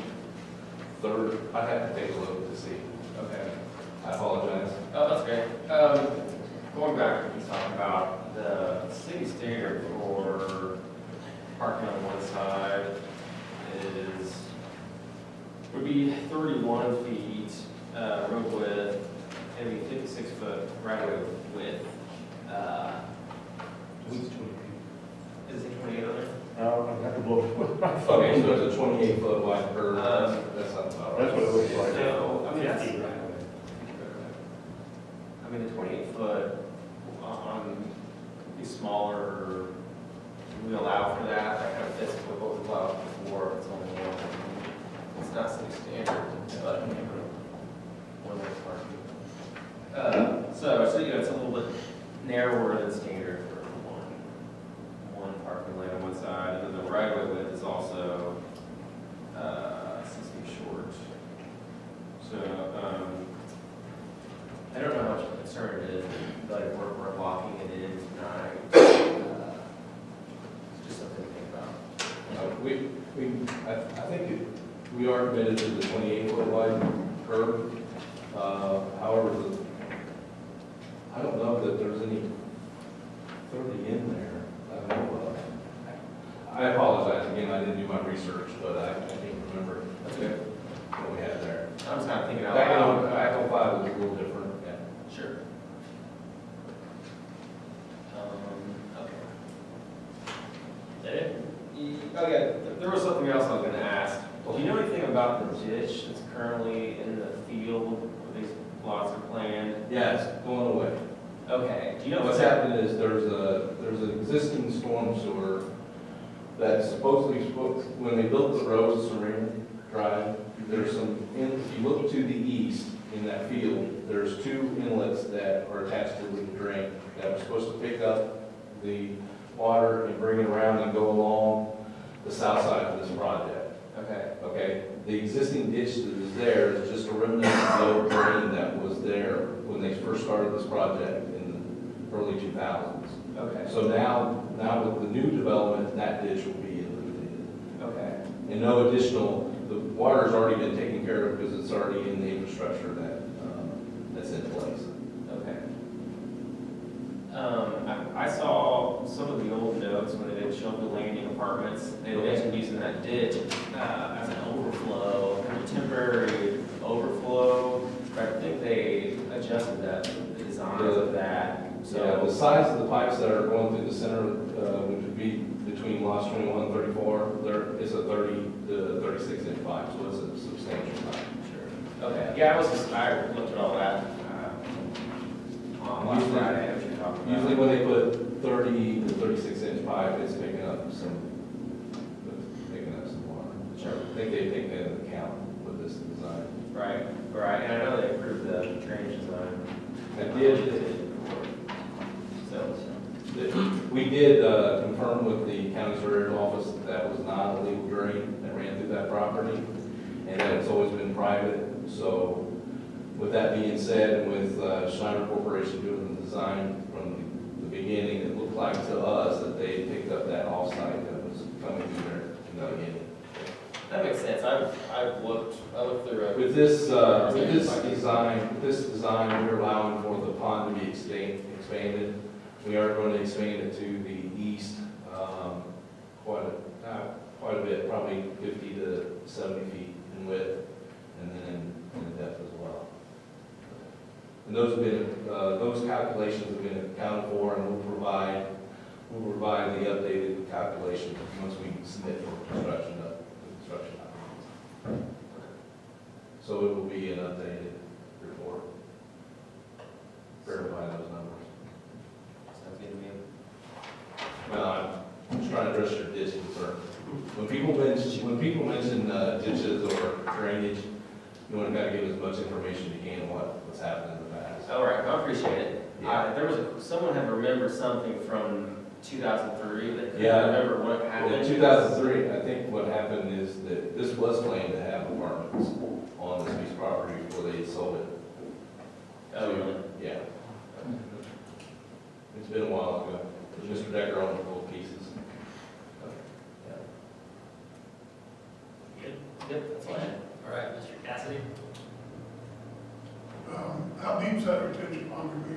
third, I'd have to take a look to see. Okay. I apologize. Oh, that's great. Going back, we talked about the city standard for parking on one side would be 31 feet, road width, and be 56-foot right-of-way width. Is it 28 on there? I have to blow it. Okay, so it's a 28-foot wide curve, that's not about right. That's what it looks like. So, I mean, that's, 50. I mean, the 28-foot on these smaller, do we allow for that? That kind of fits with what we allowed before. It's only one. It's not city standard, but one-way parking. So you know, it's a little bit narrower than standard for one parking lane on one side, and then the right-of-way width is also 6 feet short. So, I don't know how much of a concern it is, but we're blocking it in tonight. It's just something to think about. I think we are committed to the 28-foot wide curve. However, I don't know that there's any 30 in there. I don't know. I apologize, again, I didn't do my research, but I can't remember That's good. what we had there. I'm just kind of thinking out Back loud. in 05 was a little different, yeah. Sure. Okay. Is that it? Oh, yeah, there was something else I was gonna ask. Do you know anything about the ditch that's currently in the field where these lots are planned? Yeah, it's going away. Okay, do you know What's what's happening? happened is there's an existing storm sewer that supposedly, when they built the road, Serene Drive, there's some, if you look to the east in that field, there's two inlets that are attached to the drain that are supposed to pick up the water and bring it around and go along the south side of this project. Okay, Okay, the existing ditch that is there is just a remnant of the old drain that was there when they first started this project in the early 2000s. okay, So now with the new development, that ditch will be eliminated. okay. And no additional, the water's already been taken care of because it's already in the infrastructure that's in place. Okay. I saw some of the old notes when they did Shelbyville Landing Apartments. They mentioned using that ditch as an overflow, a temporary overflow. But I think they adjusted that, the design of that. So the size of the pipes that are going through the center, which would be between lots 21 and 34, there is a 30 to 36 inch pipe, so it's a substantial pipe. Sure. Okay, yeah, I looked at all that on last Usually- Friday, what you're talking about. Usually when they put 30 to 36 inch pipe, it's picking up some water. Sure. I think they take that into account with this design. Right, right, and I know they approved the drainage design. I did, So, we did confirm with the county surveyor's office that that was not a legal drain that ran through that property, and that it's always been private. So with that being said, and with Schneider Corporation doing the design from the beginning, it looked like to us that they picked up that offsite that was coming through there in the beginning. that makes sense. I looked through it. With this design, we're allowing for the pond to be expanded. We are going to expand it to the east, quite a bit, probably 50 to 70 feet in width, and then in depth as well. And those calculations have been accounted for, and we'll provide the updated calculations once we submit for construction documents. So it will be an updated report, verify those numbers. Sounds good to me. Well, I'm just trying to address your ditch concern. When people mention ditches or drainage, you want to kind of give as much information you can on what's happened in the past. All right, I appreciate it. Yeah. Someone had remembered something from 2003, that couldn't Yeah. remember what happened. In 2003, I think what happened is that this was planned to have apartments on this piece of property before they sold it. Oh, really? Yeah. It's been a while ago. Mr. Decker owned both pieces. Good. Yep, that's all I had. All right, Mr. Cassidy? How deep is that retention pond gonna be?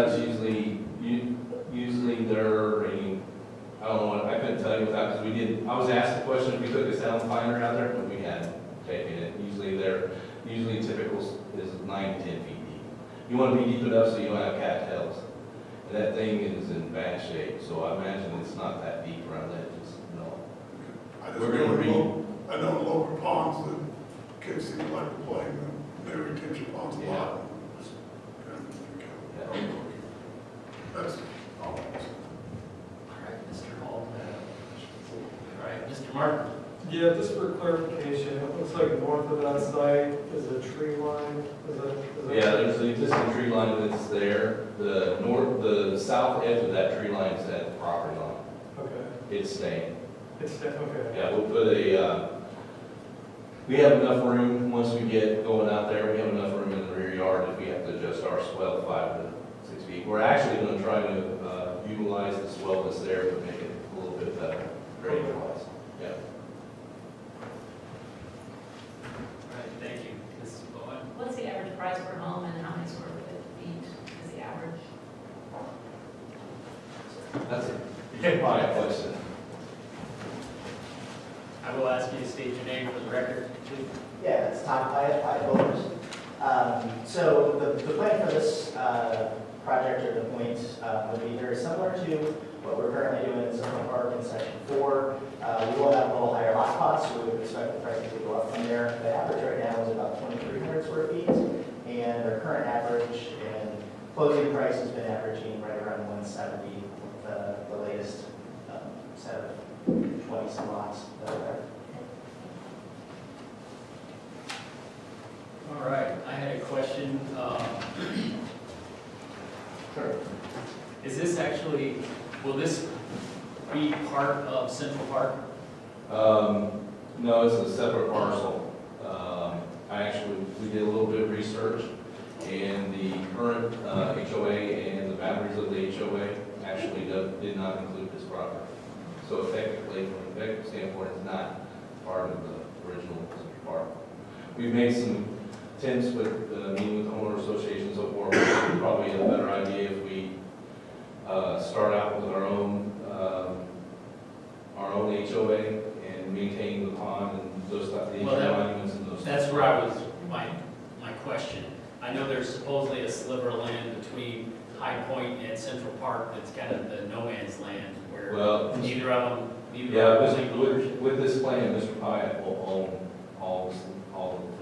It's usually they're, I don't know, I couldn't tell you without, because I was asked the question if we took a sound finder out there, but we hadn't taken it. Usually typical is 9 to 10 feet deep. You want to be deep enough so you don't have cattails. And that thing is in bad shape, so I imagine it's not that deep around that, just, no. I just We're gonna know I know local ponds that kids seem to like to play in, their retention ponds a lot. Yeah. That's all. All right, Mr. Hall? All right, Mr. Martin? Yeah, just for clarification, it looks like north of that site is a tree line, is that? Yeah, there's the existing tree line that's there. The south edge of that tree line is at the property line. Okay, It's staying. okay. Yeah, we'll put we have enough room, once we get going out there, we have enough room in the rear yard if we have to adjust our swell 5 to 6 feet. We're actually gonna try to utilize the swell that's there to make it a little bit better, grading wise. Yeah. All right, thank you. Mrs. Bowen? What's the average price per home and how many square feet is the average? That's a fine question. I will ask you to state your name for the record, please. Yeah, it's Tom Hyatt, Hyatt Builders. So the plan for this project or the point would be very similar to what we're currently doing in Central Park in Section 4. We will have a little higher lot costs, so we would expect the price to go up from there. The average right now is about 2,300 square feet, and our current average and closing price has been averaging right around 170 with the latest set of 20-some lots that are there. All right, I had a question. Is this actually, will this be part of Central Park? No, it's a separate parcel. We did a little bit of research, and the current HOA and the boundaries of the HOA actually did not include this property. So technically, from an effective standpoint, it's not part of the original Central Park. We've made some attempts with meeting with the homeowner association and so forth. It's probably a better idea if we start out with our own HOA and maintain the pond and those stuff, the Well, that- monuments and those. That's where I was, my question. I know there's supposedly a sliver of land between High Point and Central Park that's kind of the no man's land where Well, neither of them yeah, claim ownership. with this plan, Mr. Pyatt will own all the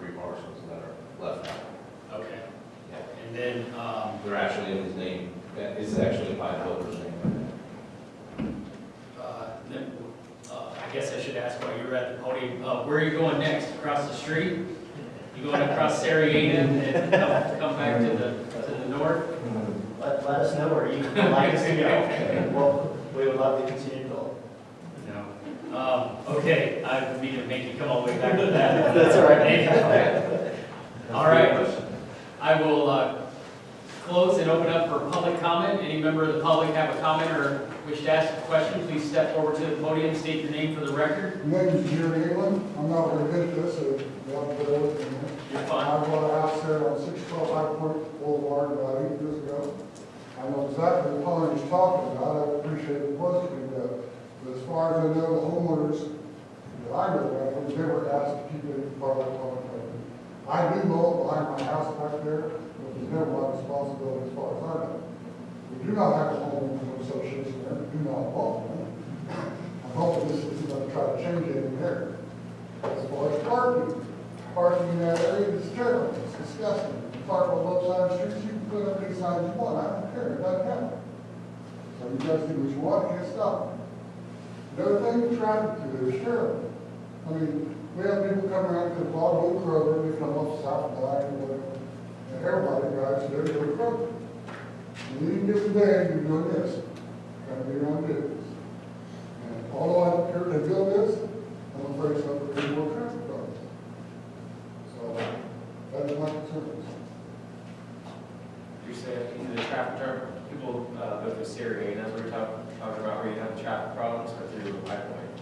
3 parcels that are left out. Okay. Yeah. And then, They're actually in his name. It's actually in Pyatt Builder's name. I guess I should ask while you're at the podium, where are you going next? Across the street? You going across Sarrieta and come back to the north? Let us know where you would like us to go. Well, we would love to continue to build. No. Okay, I need to make you come all the way back to that. That's all right. All right. I will close and open up for public comment. Any member of the public have a comment or wish to ask a question, please step forward to the podium, state your name for the record. My name is Jerry England. I'm not going to get this, so you have to bear with me. You're I fine. bought a house there on 612 High Point Boulevard about 8 years ago. I know exactly what Paul is talking about. I appreciate the question. But as far as I know, the homeowners that I know about, they never asked to keep it part of the public property. I do mow behind my house back there, but it's never my responsibility as far as I know. We do not have a homeowners association there. We do not involve them. I'm hoping this is going to try to change it in there. As far as parking in that area is terrible. It's disgusting. You park on both sides of the streets, you can put up any signs you want. I don't care. It doesn't happen. So you guys do what you want, can't stop it. The other thing, the traffic through there is terrible. I mean, we have people coming out to the bottom of Kroger, they come up South Line or whatever, and everybody drives there to go to Kroger. And you can get the day, you're doing this, trying to be around business. And although I don't care if they build this, I'm afraid something will be more traffic problems. So, that is my concern. You're saying the traffic, people go through Syria, that's what you're talking about, where you have traffic problems, or through High Point?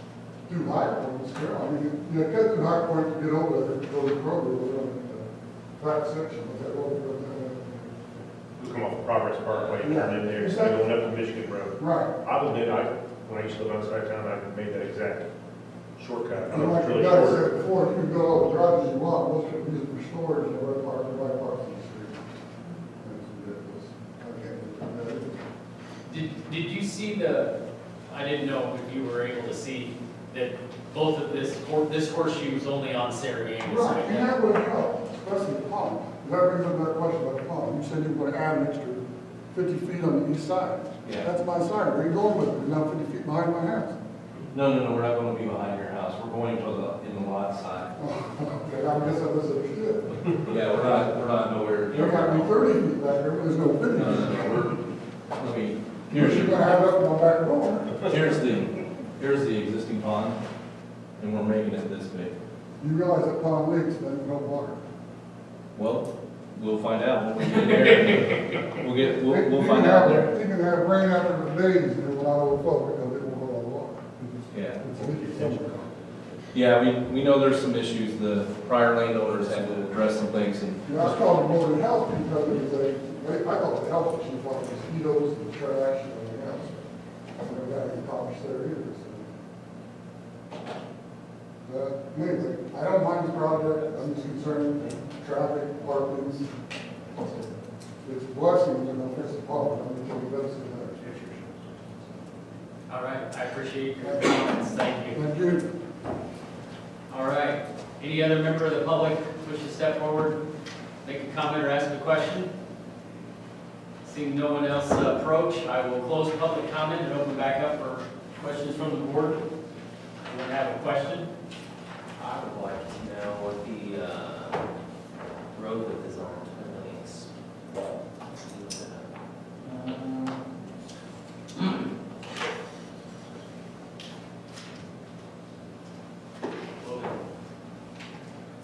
Through High Point, it's terrible. I mean, you cut through High Point to get over there, to go to Kroger, we're on the back section of that road. We come off of Progress Parkway, and turn in there, instead of going up to Michigan Road. Right. I will admit, when I used to live on side town, I made that exact shortcut. I And know like it's the really guy short. said before, you can go all the drives you want, most of it is for storage, and right park, the right park on the street. That's ridiculous. I can't do that. Did you see I didn't know if you were able to see that both of this horseshoe is only on Sarajevo. Right, and that would help, especially the pond. That brings up that question about the pond. You said you were going to add an extra 50 feet on the east side. Yeah. That's my side. Where are you going with it? You're now 50 feet behind my house. No, we're not going to be behind your house. We're going to in the lot side. Oh, okay, I guess I misunderstood. Yeah, we're not nowhere. There got to be 30 feet back there, but there's no 50 feet. Let me, You're going to have it up my back door. here's the existing pond, and we're making it this big. You realize that pond leaks, then there's no water. Well, we'll find out when we get there. We'll find out there. You can have rain after the days, and it will not overflow because it will hold all the water. Yeah. It's leaking somewhere. Yeah, we know there's some issues. The prior landowners had to address some things, and You know, I was calling more than health because it was I call it health issue, like mosquitoes and trash and everything else. I've never got any problems there either, so. But anyway, I don't mind the project, I'm just concerned with traffic, parking. It's a blessing, you know, it's a problem, I'm going to tell you that's All right, I appreciate your comments, thank you. Thank you. All right, any other member of the public wish to step forward, make a comment or ask a question? Seeing no one else approach, I will close public comment and open back up for questions from the board. Anyone have a question? I would like to know what the road width is on Twin Lakes.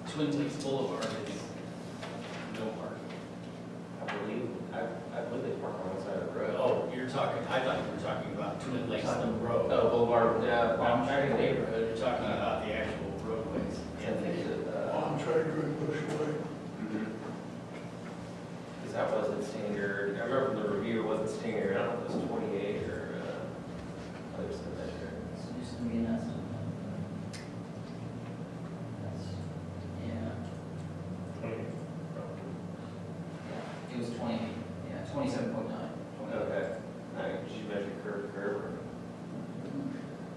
Twin Lakes Boulevard is no park. I believe they park on one side of the road. Oh, you're talking, I thought you were talking about Twin Lakes the road. Oh, Boulevard, yeah, I'm trying to neighborhood, you're talking about the actual roadways. I think that, I'm trying to push away. because that wasn't standard, I remember the review, it wasn't standard, I don't know if it was 28 or, others in that area. So just to be an estimate. That's, yeah, it was 20, yeah, 27.9. Okay, did you measure curve to curve?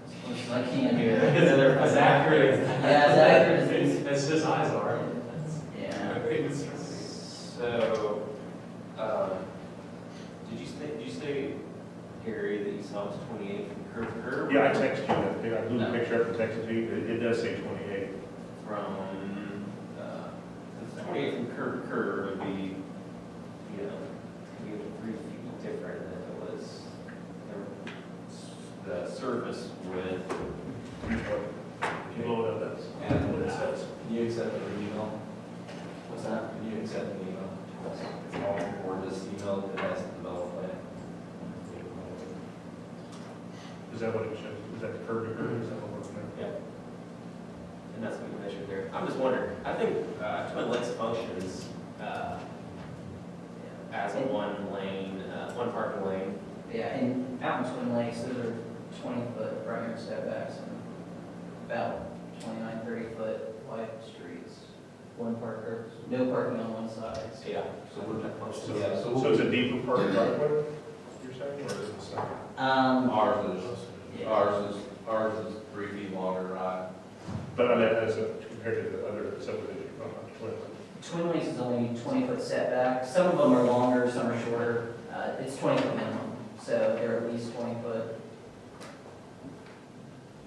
As much as I can. As accurate as. Yeah, as accurate as As his eyes are. Yeah. So, did you say, Gary, that you saw it was 28 from curve to curve? Yeah, I texted you that thing. I blew the No. picture up and texted you. It does say 28. From, 28 from curve to curve would be, you know, 3 feet different than it was the surface width. If you blow it up, that's what it says. Can you accept the email? What's that? Can you accept the email? It's all, or just email Is that what it shows? Is that the curb to curb? Is that what we're looking at? Yeah. And that's what we measured there. I'm just wondering, I think Twin Lakes functions as a one lane, one parking lane. Yeah, and out in Twin Lakes, those are 20-foot front yard setbacks and about 29, 30-foot wide streets. One parker, no parking on one side. So Yeah. So that functions. Yeah, so So it's a deeper part driveway, you're saying, or is it the same? Yeah. Ours is 3 feet longer, right? But I mean, as compared to the other subdivision, Twin Lakes. Twin Lakes is only 20-foot setback. Some of them are longer, some are shorter. It's 20-foot minimum, so they're at least 20 foot.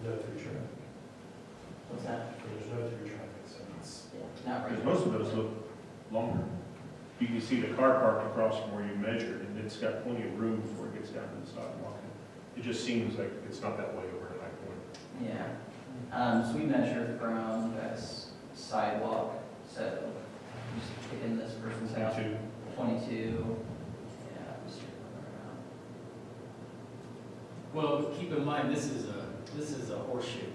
No through traffic. What's that? There's no through traffic, so it's. Yeah, not Because right. most of those look longer. You can see the car parked across from where you measured, and it's got plenty of room before it gets down to the sidewalk. It just seems like it's not that way over at High Point. Yeah. So we measured from that sidewalk, so just pick in this person's house. 22. Yeah, just around. Well, keep in mind, this is a horseshoe.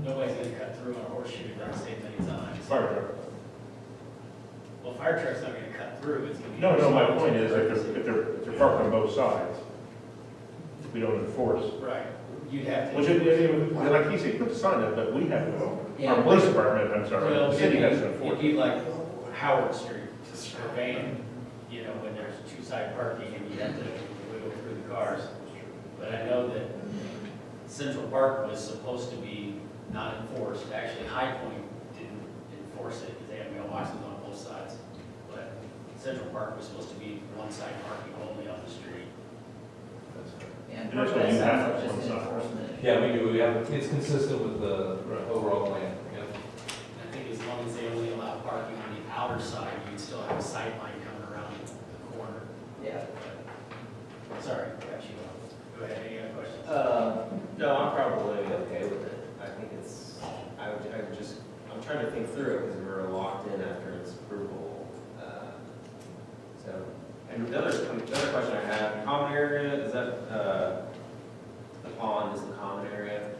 Nobody's gonna cut through on a horseshoe during the same thing as on. Fire truck. Well, fire truck's not gonna cut through, it's gonna be. No, my point is, if they're parked on both sides, we don't enforce. Right, you'd have to. Which, like he said, put the sign up, but we have to, Yeah. our police department, I'm sorry, Well, the city has to it'd enforce. be like Howard Street, for van, you know, when there's two-side parking and you have to wiggle through the cars. But I know that Central Park was supposed to be not enforced. Actually, High Point didn't enforce it because they have mailboxes on both sides. But Central Park was supposed to be one-side parking only on the street. Yeah, and And that's part what of you that have sounds like on just one an side. enforcement issue. Yeah, we do, we have, it's consistent with the overall plan, yeah. I think as long as they only allow parking on the outer side, you'd still have a sight line coming around the corner. Yeah. Sorry, got you off. Go ahead, any other questions? No, I'm probably okay with it. I think it's, I would just, I'm trying to think through it because we're locked in after its approval. So, and the other question I have, common area, is that, the pond is the common area?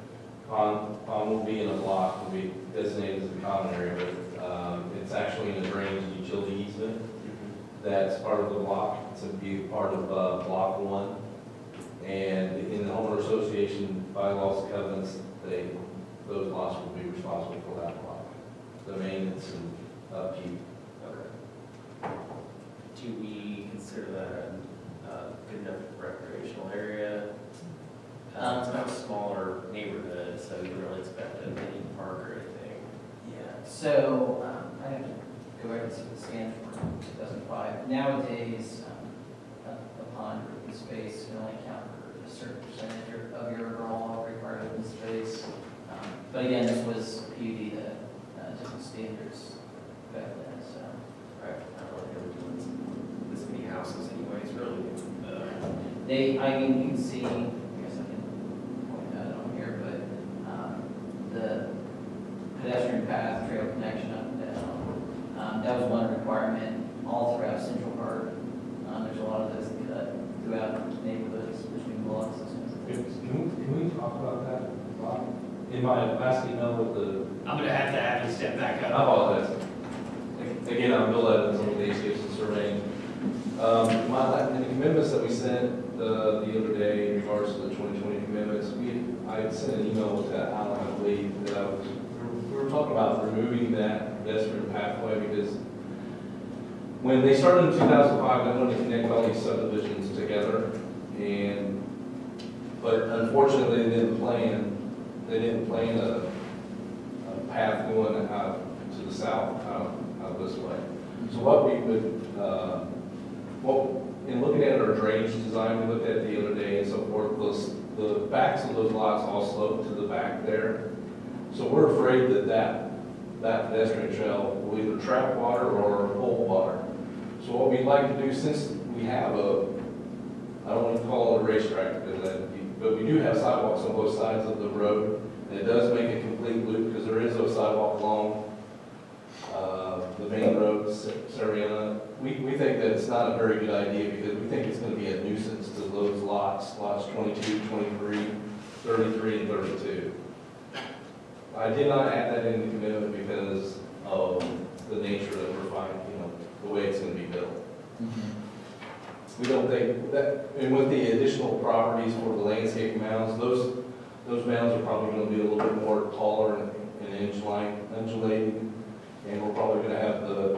Pond will be in a block, will be designated as a common area, but it's actually in a drainage utility easement. That's part of the block, it's to be part of block 1. And in the homeowner association bylaws and covenants, those lots will be responsible for that block, the maintenance and upkeep. Okay. Do we consider that a good enough recreational area? It's not a smaller neighborhood, so you don't really expect a mini park or anything. Yeah, so I have to go back and see the scan from 2005. Nowadays, a pond or open space can only account for a certain percentage of your overall required open space. But again, this was PUD that different standards back then, so. Right. I don't know if they're doing this many houses anyways, really. I mean, you can see, I guess I can point that on here, but the pedestrian path, trail connection up and down, that was one requirement all throughout Central Park. There's a lot of those that cut throughout neighborhoods between blocks and kinds of things. Can we talk about that, Bob? In my last email with the, I'm gonna have to have you step back I up. apologize. Again, I'm Bill Evans, I'm with ACS and Surveying. In the commitments that we sent the other day in regards to the 2020 commitments, I had sent an email with that Alan, I believe, that we were talking about removing that pedestrian pathway because when they started in 2005, they wanted to connect all these subdivisions together, but unfortunately, they didn't plan a path going out to the south, out this way. So what we would, in looking at our drainage design, we looked at the other day and so forth, the backs of those lots all slope to the back there. So we're afraid that pedestrian trail will either trap water or hold water. So what we'd like to do, since we have I don't want to call it a racetrack, but we do have sidewalks on both sides of the road, and it does make a complete loop, because there is no sidewalk along the main road, Sariana. We think that it's not a very good idea, because we think it's going to be a nuisance to those lots 22, 23, 33 and 32. I did not add that in the commitment because of the nature that we're finding, the way it's going to be built. We don't think that, and with the additional properties for the landscape mounds, those mounds are probably going to be a little bit more taller and undulating, and we're probably going to have a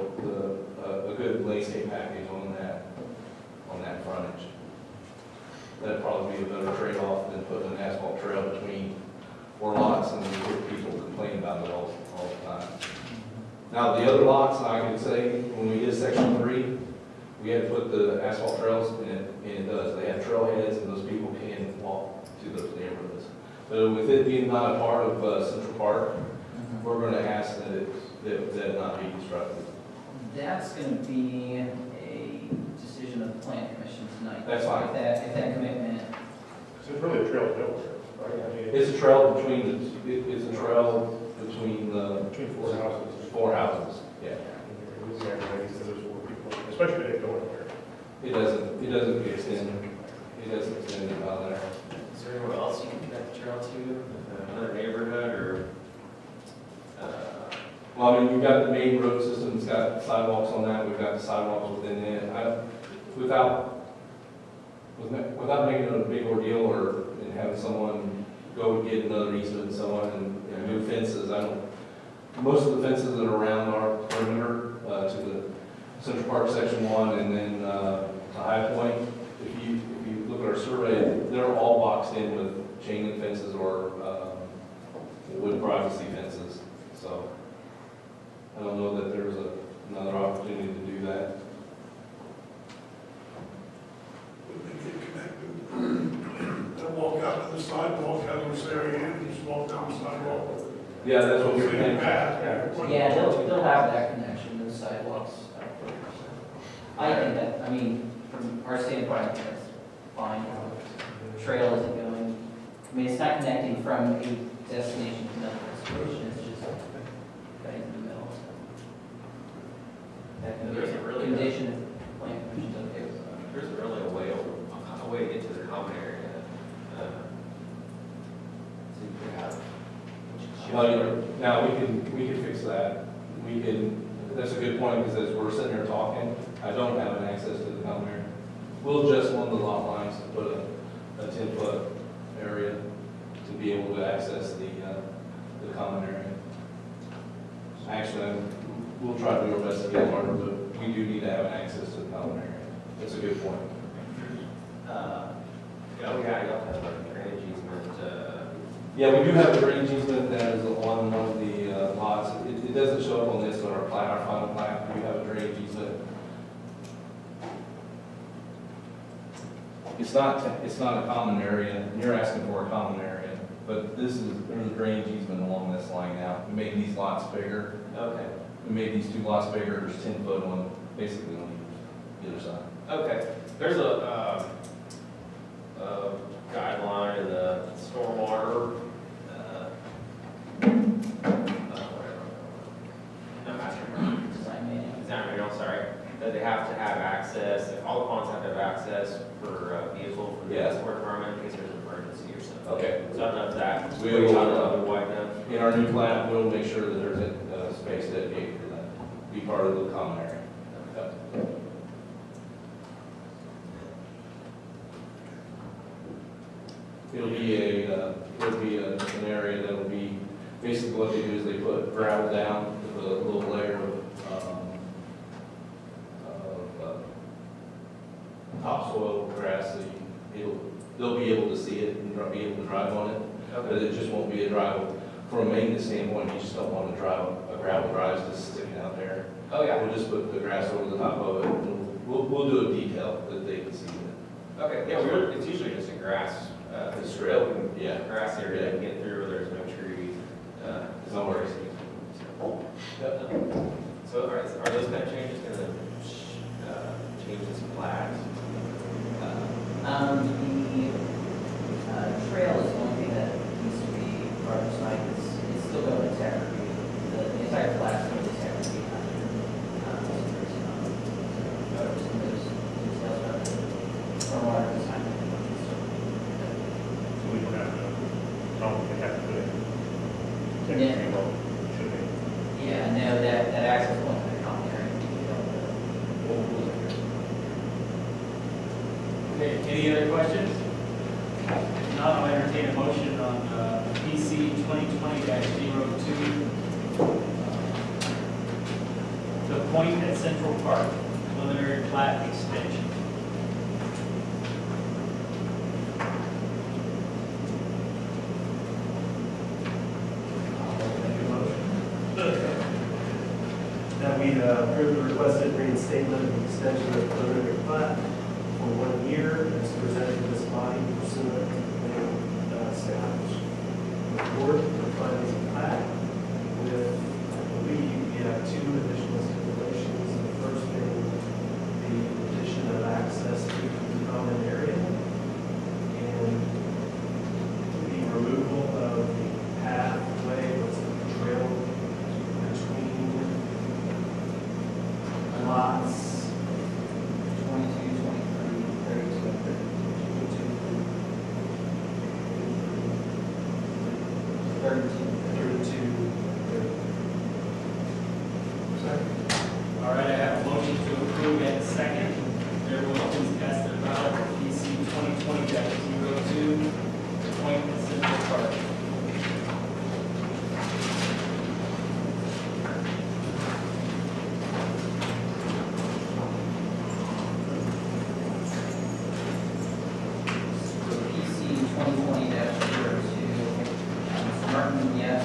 good landscape package on that frontage. That'd probably be a better trade-off than putting an asphalt trail between 4 lots, and we hear people complain about it all the time. Now, the other lots, I can say, when we did section 3, we had to put the asphalt trails, and it does. They have trailheads, and those people can walk to those neighborhoods. But with it being not a part of Central Park, we're going to ask that not be constructed. That's going to be a decision of the plan commission tonight. That's fine. If that commitment, So it's really a trail nowhere, right? I mean, It's a trail between between the between 4 houses. 4 houses. Yeah. And you're losing everybody, so there's 4 people, especially if they go anywhere. It doesn't extend. It doesn't extend about there. Is there anywhere else you can connect the trail to? Another neighborhood or? Well, I mean, you've got the main road system, it's got sidewalks on that, we've got the sidewalks within it. Without making it a big ordeal or and having someone go and get another easement and so on and move fences, most of the fences that are around our perimeter to the Central Park Section 1 and then to High Point, if you look at our survey, they're all boxed in with chain link fences or wood privacy fences. So I don't know that there's another opportunity to do that. They get connected. They'll walk out to the sidewalk, have them area, and just walk down the sidewalk. Yeah, that's what we're Same thinking. path. yeah, they'll have that connection to the sidewalks. I think that, I mean, from our standpoint, that's fine. Trail isn't going, I mean, it's not connecting from a destination to another destination, it's just right in the middle. That can be There's a a really condition if the plan commission's okay with that. There's really a way to get to the common area. So you could have. Now, we can fix that. That's a good point, because as we're sitting here talking, I don't have an access to the common area. We'll adjust one of the lot lines to put a 10-foot area to be able to access the common area. Actually, we'll try to do our best to get it harder, but we do need to have an access to the common area. That's a good point. Yeah, you don't have a drainage easement. Yeah, we do have a drainage easement that is on one of the lots. It doesn't show up on this, but our plat, our final plat, we have a drainage easement. It's not a common area, and you're asking for a common area, but there's a drainage easement along this line now. We made these lots bigger. Okay. We made these 2 lots bigger, there's 10-foot on, basically on either side. Okay. There's a guideline in the stormwater, Design manual. design manual, sorry, that they have to have access, all the ponds have to have access for a vehicle for the Yeah. transport department in case there's an emergency or something. Okay. So I don't know if that, We will, widen up. In our new plat, we'll make sure that there's a space dedicated for that, be part of the common area. Yep. It'll be an area that'll be, basically what they do is they put gravel down with a little layer of topsoil grass, so they'll be able to see it and be able to drive on it. But it just won't be a drive. From a maintenance standpoint, you just don't want to drive a gravel drive just sticking out there. Oh, yeah. We'll just put the grass over the top of it. We'll do a detail that they can see it. Okay, yeah, it's usually just a grass, Strip. open Yeah. grass area they can get through where there's no trees. No worries. So are those kind of changes going to change this plat? The trail is one thing that needs to be part of the site, it's still going to integrity, the entire class is integrity. Stormwater design. So we don't have to If not, I'll entertain a motion on PC 2020-02. The Point at Central Park, preliminary plat extension. That we approve the requested reinstatement and extension of preliminary plat for 1 year as presented to this body pursuant to the plan established. The board will find this plat with, I believe, we have 2 additional stipulations. The first being the addition of access to the common area and the removal of the pathway, what's the trail between lots 22, 23, 32, 32. All right, I have a motion to approve and a second. Everyone please cast their ballot for PC 2020-02, the Point at Central Park. PC 2020-02, Mr. Martin, yes.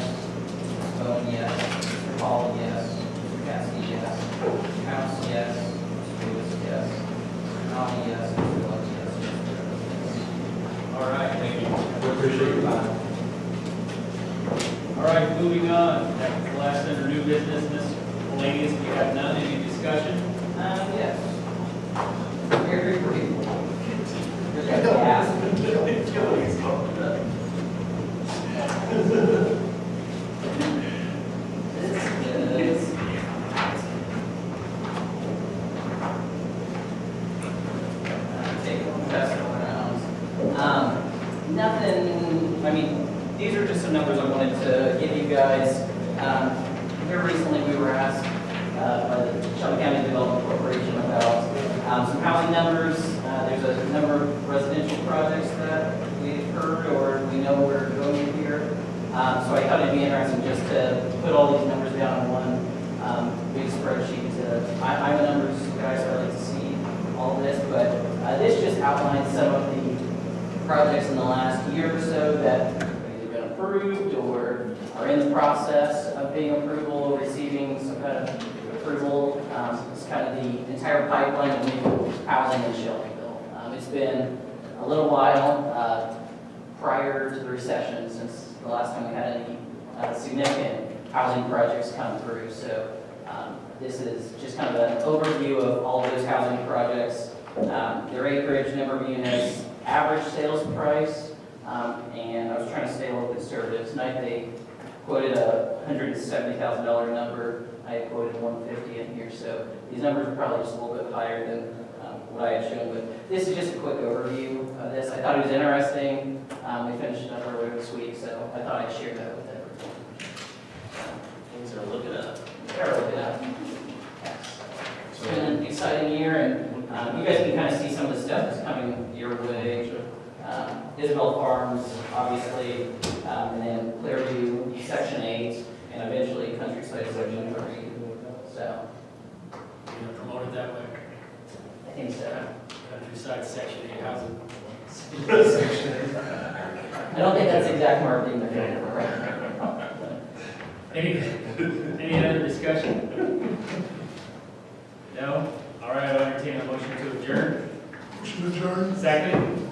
Mr. Bowen, yes. Mr. Hall, yes. Mr. Cassidy, yes. Mr. House, yes. Mr. Lewis, yes. Mr. Conley, yes. Mr. Lutz, yes. Mr. Rhodes, yes. All right, thank you. We appreciate your time. All right, moving on. That was the last under new business. Ms. Ladies, we have none. Any discussion? Yes. Very brief. Yeah. This is take one pass it around. Nothing, I mean, these are just some numbers I wanted to give you guys. Here recently we were asked by the Shelby County Development Corporation about some housing numbers. There's a number of residential projects that we've heard or we know we're going here. So I thought it'd be interesting just to put all these numbers down in one big spreadsheet. I'm a numbers guy, so I like to see all of this, but this just outlines some of the projects in the last year or so that have either been approved or are in the process of being approval, receiving some kind of approval. It's kind of the entire pipeline of new housing in Shelbyville. It's been a little while prior to the recession since the last time we had any significant housing projects come through. So this is just kind of an overview of all those housing projects, their acreage, number of units, average sales price, and I was trying to stay a little conservative. Tonight they quoted a $170,000 number. I quoted 150 in here, so these numbers are probably just a little bit higher than what I had shown, but this is just a quick overview of this. I thought it was interesting. We finished it up earlier this week, so I thought I'd share that with everyone. Things are looking up. They're looking up. Yes. It's been an exciting year, and you guys can kind of see some of the stuff that's coming your way. Isabel Farms, obviously, and then Clearview, Section 8, and eventually Countryside Section 3. So, You know, promoted that way. I think so. Countryside Section 8 housing. I don't think that's exact marketing they're doing for right now. Any other discussion? No? All right, I'll entertain a motion to adjourn. Motion adjourned. Second?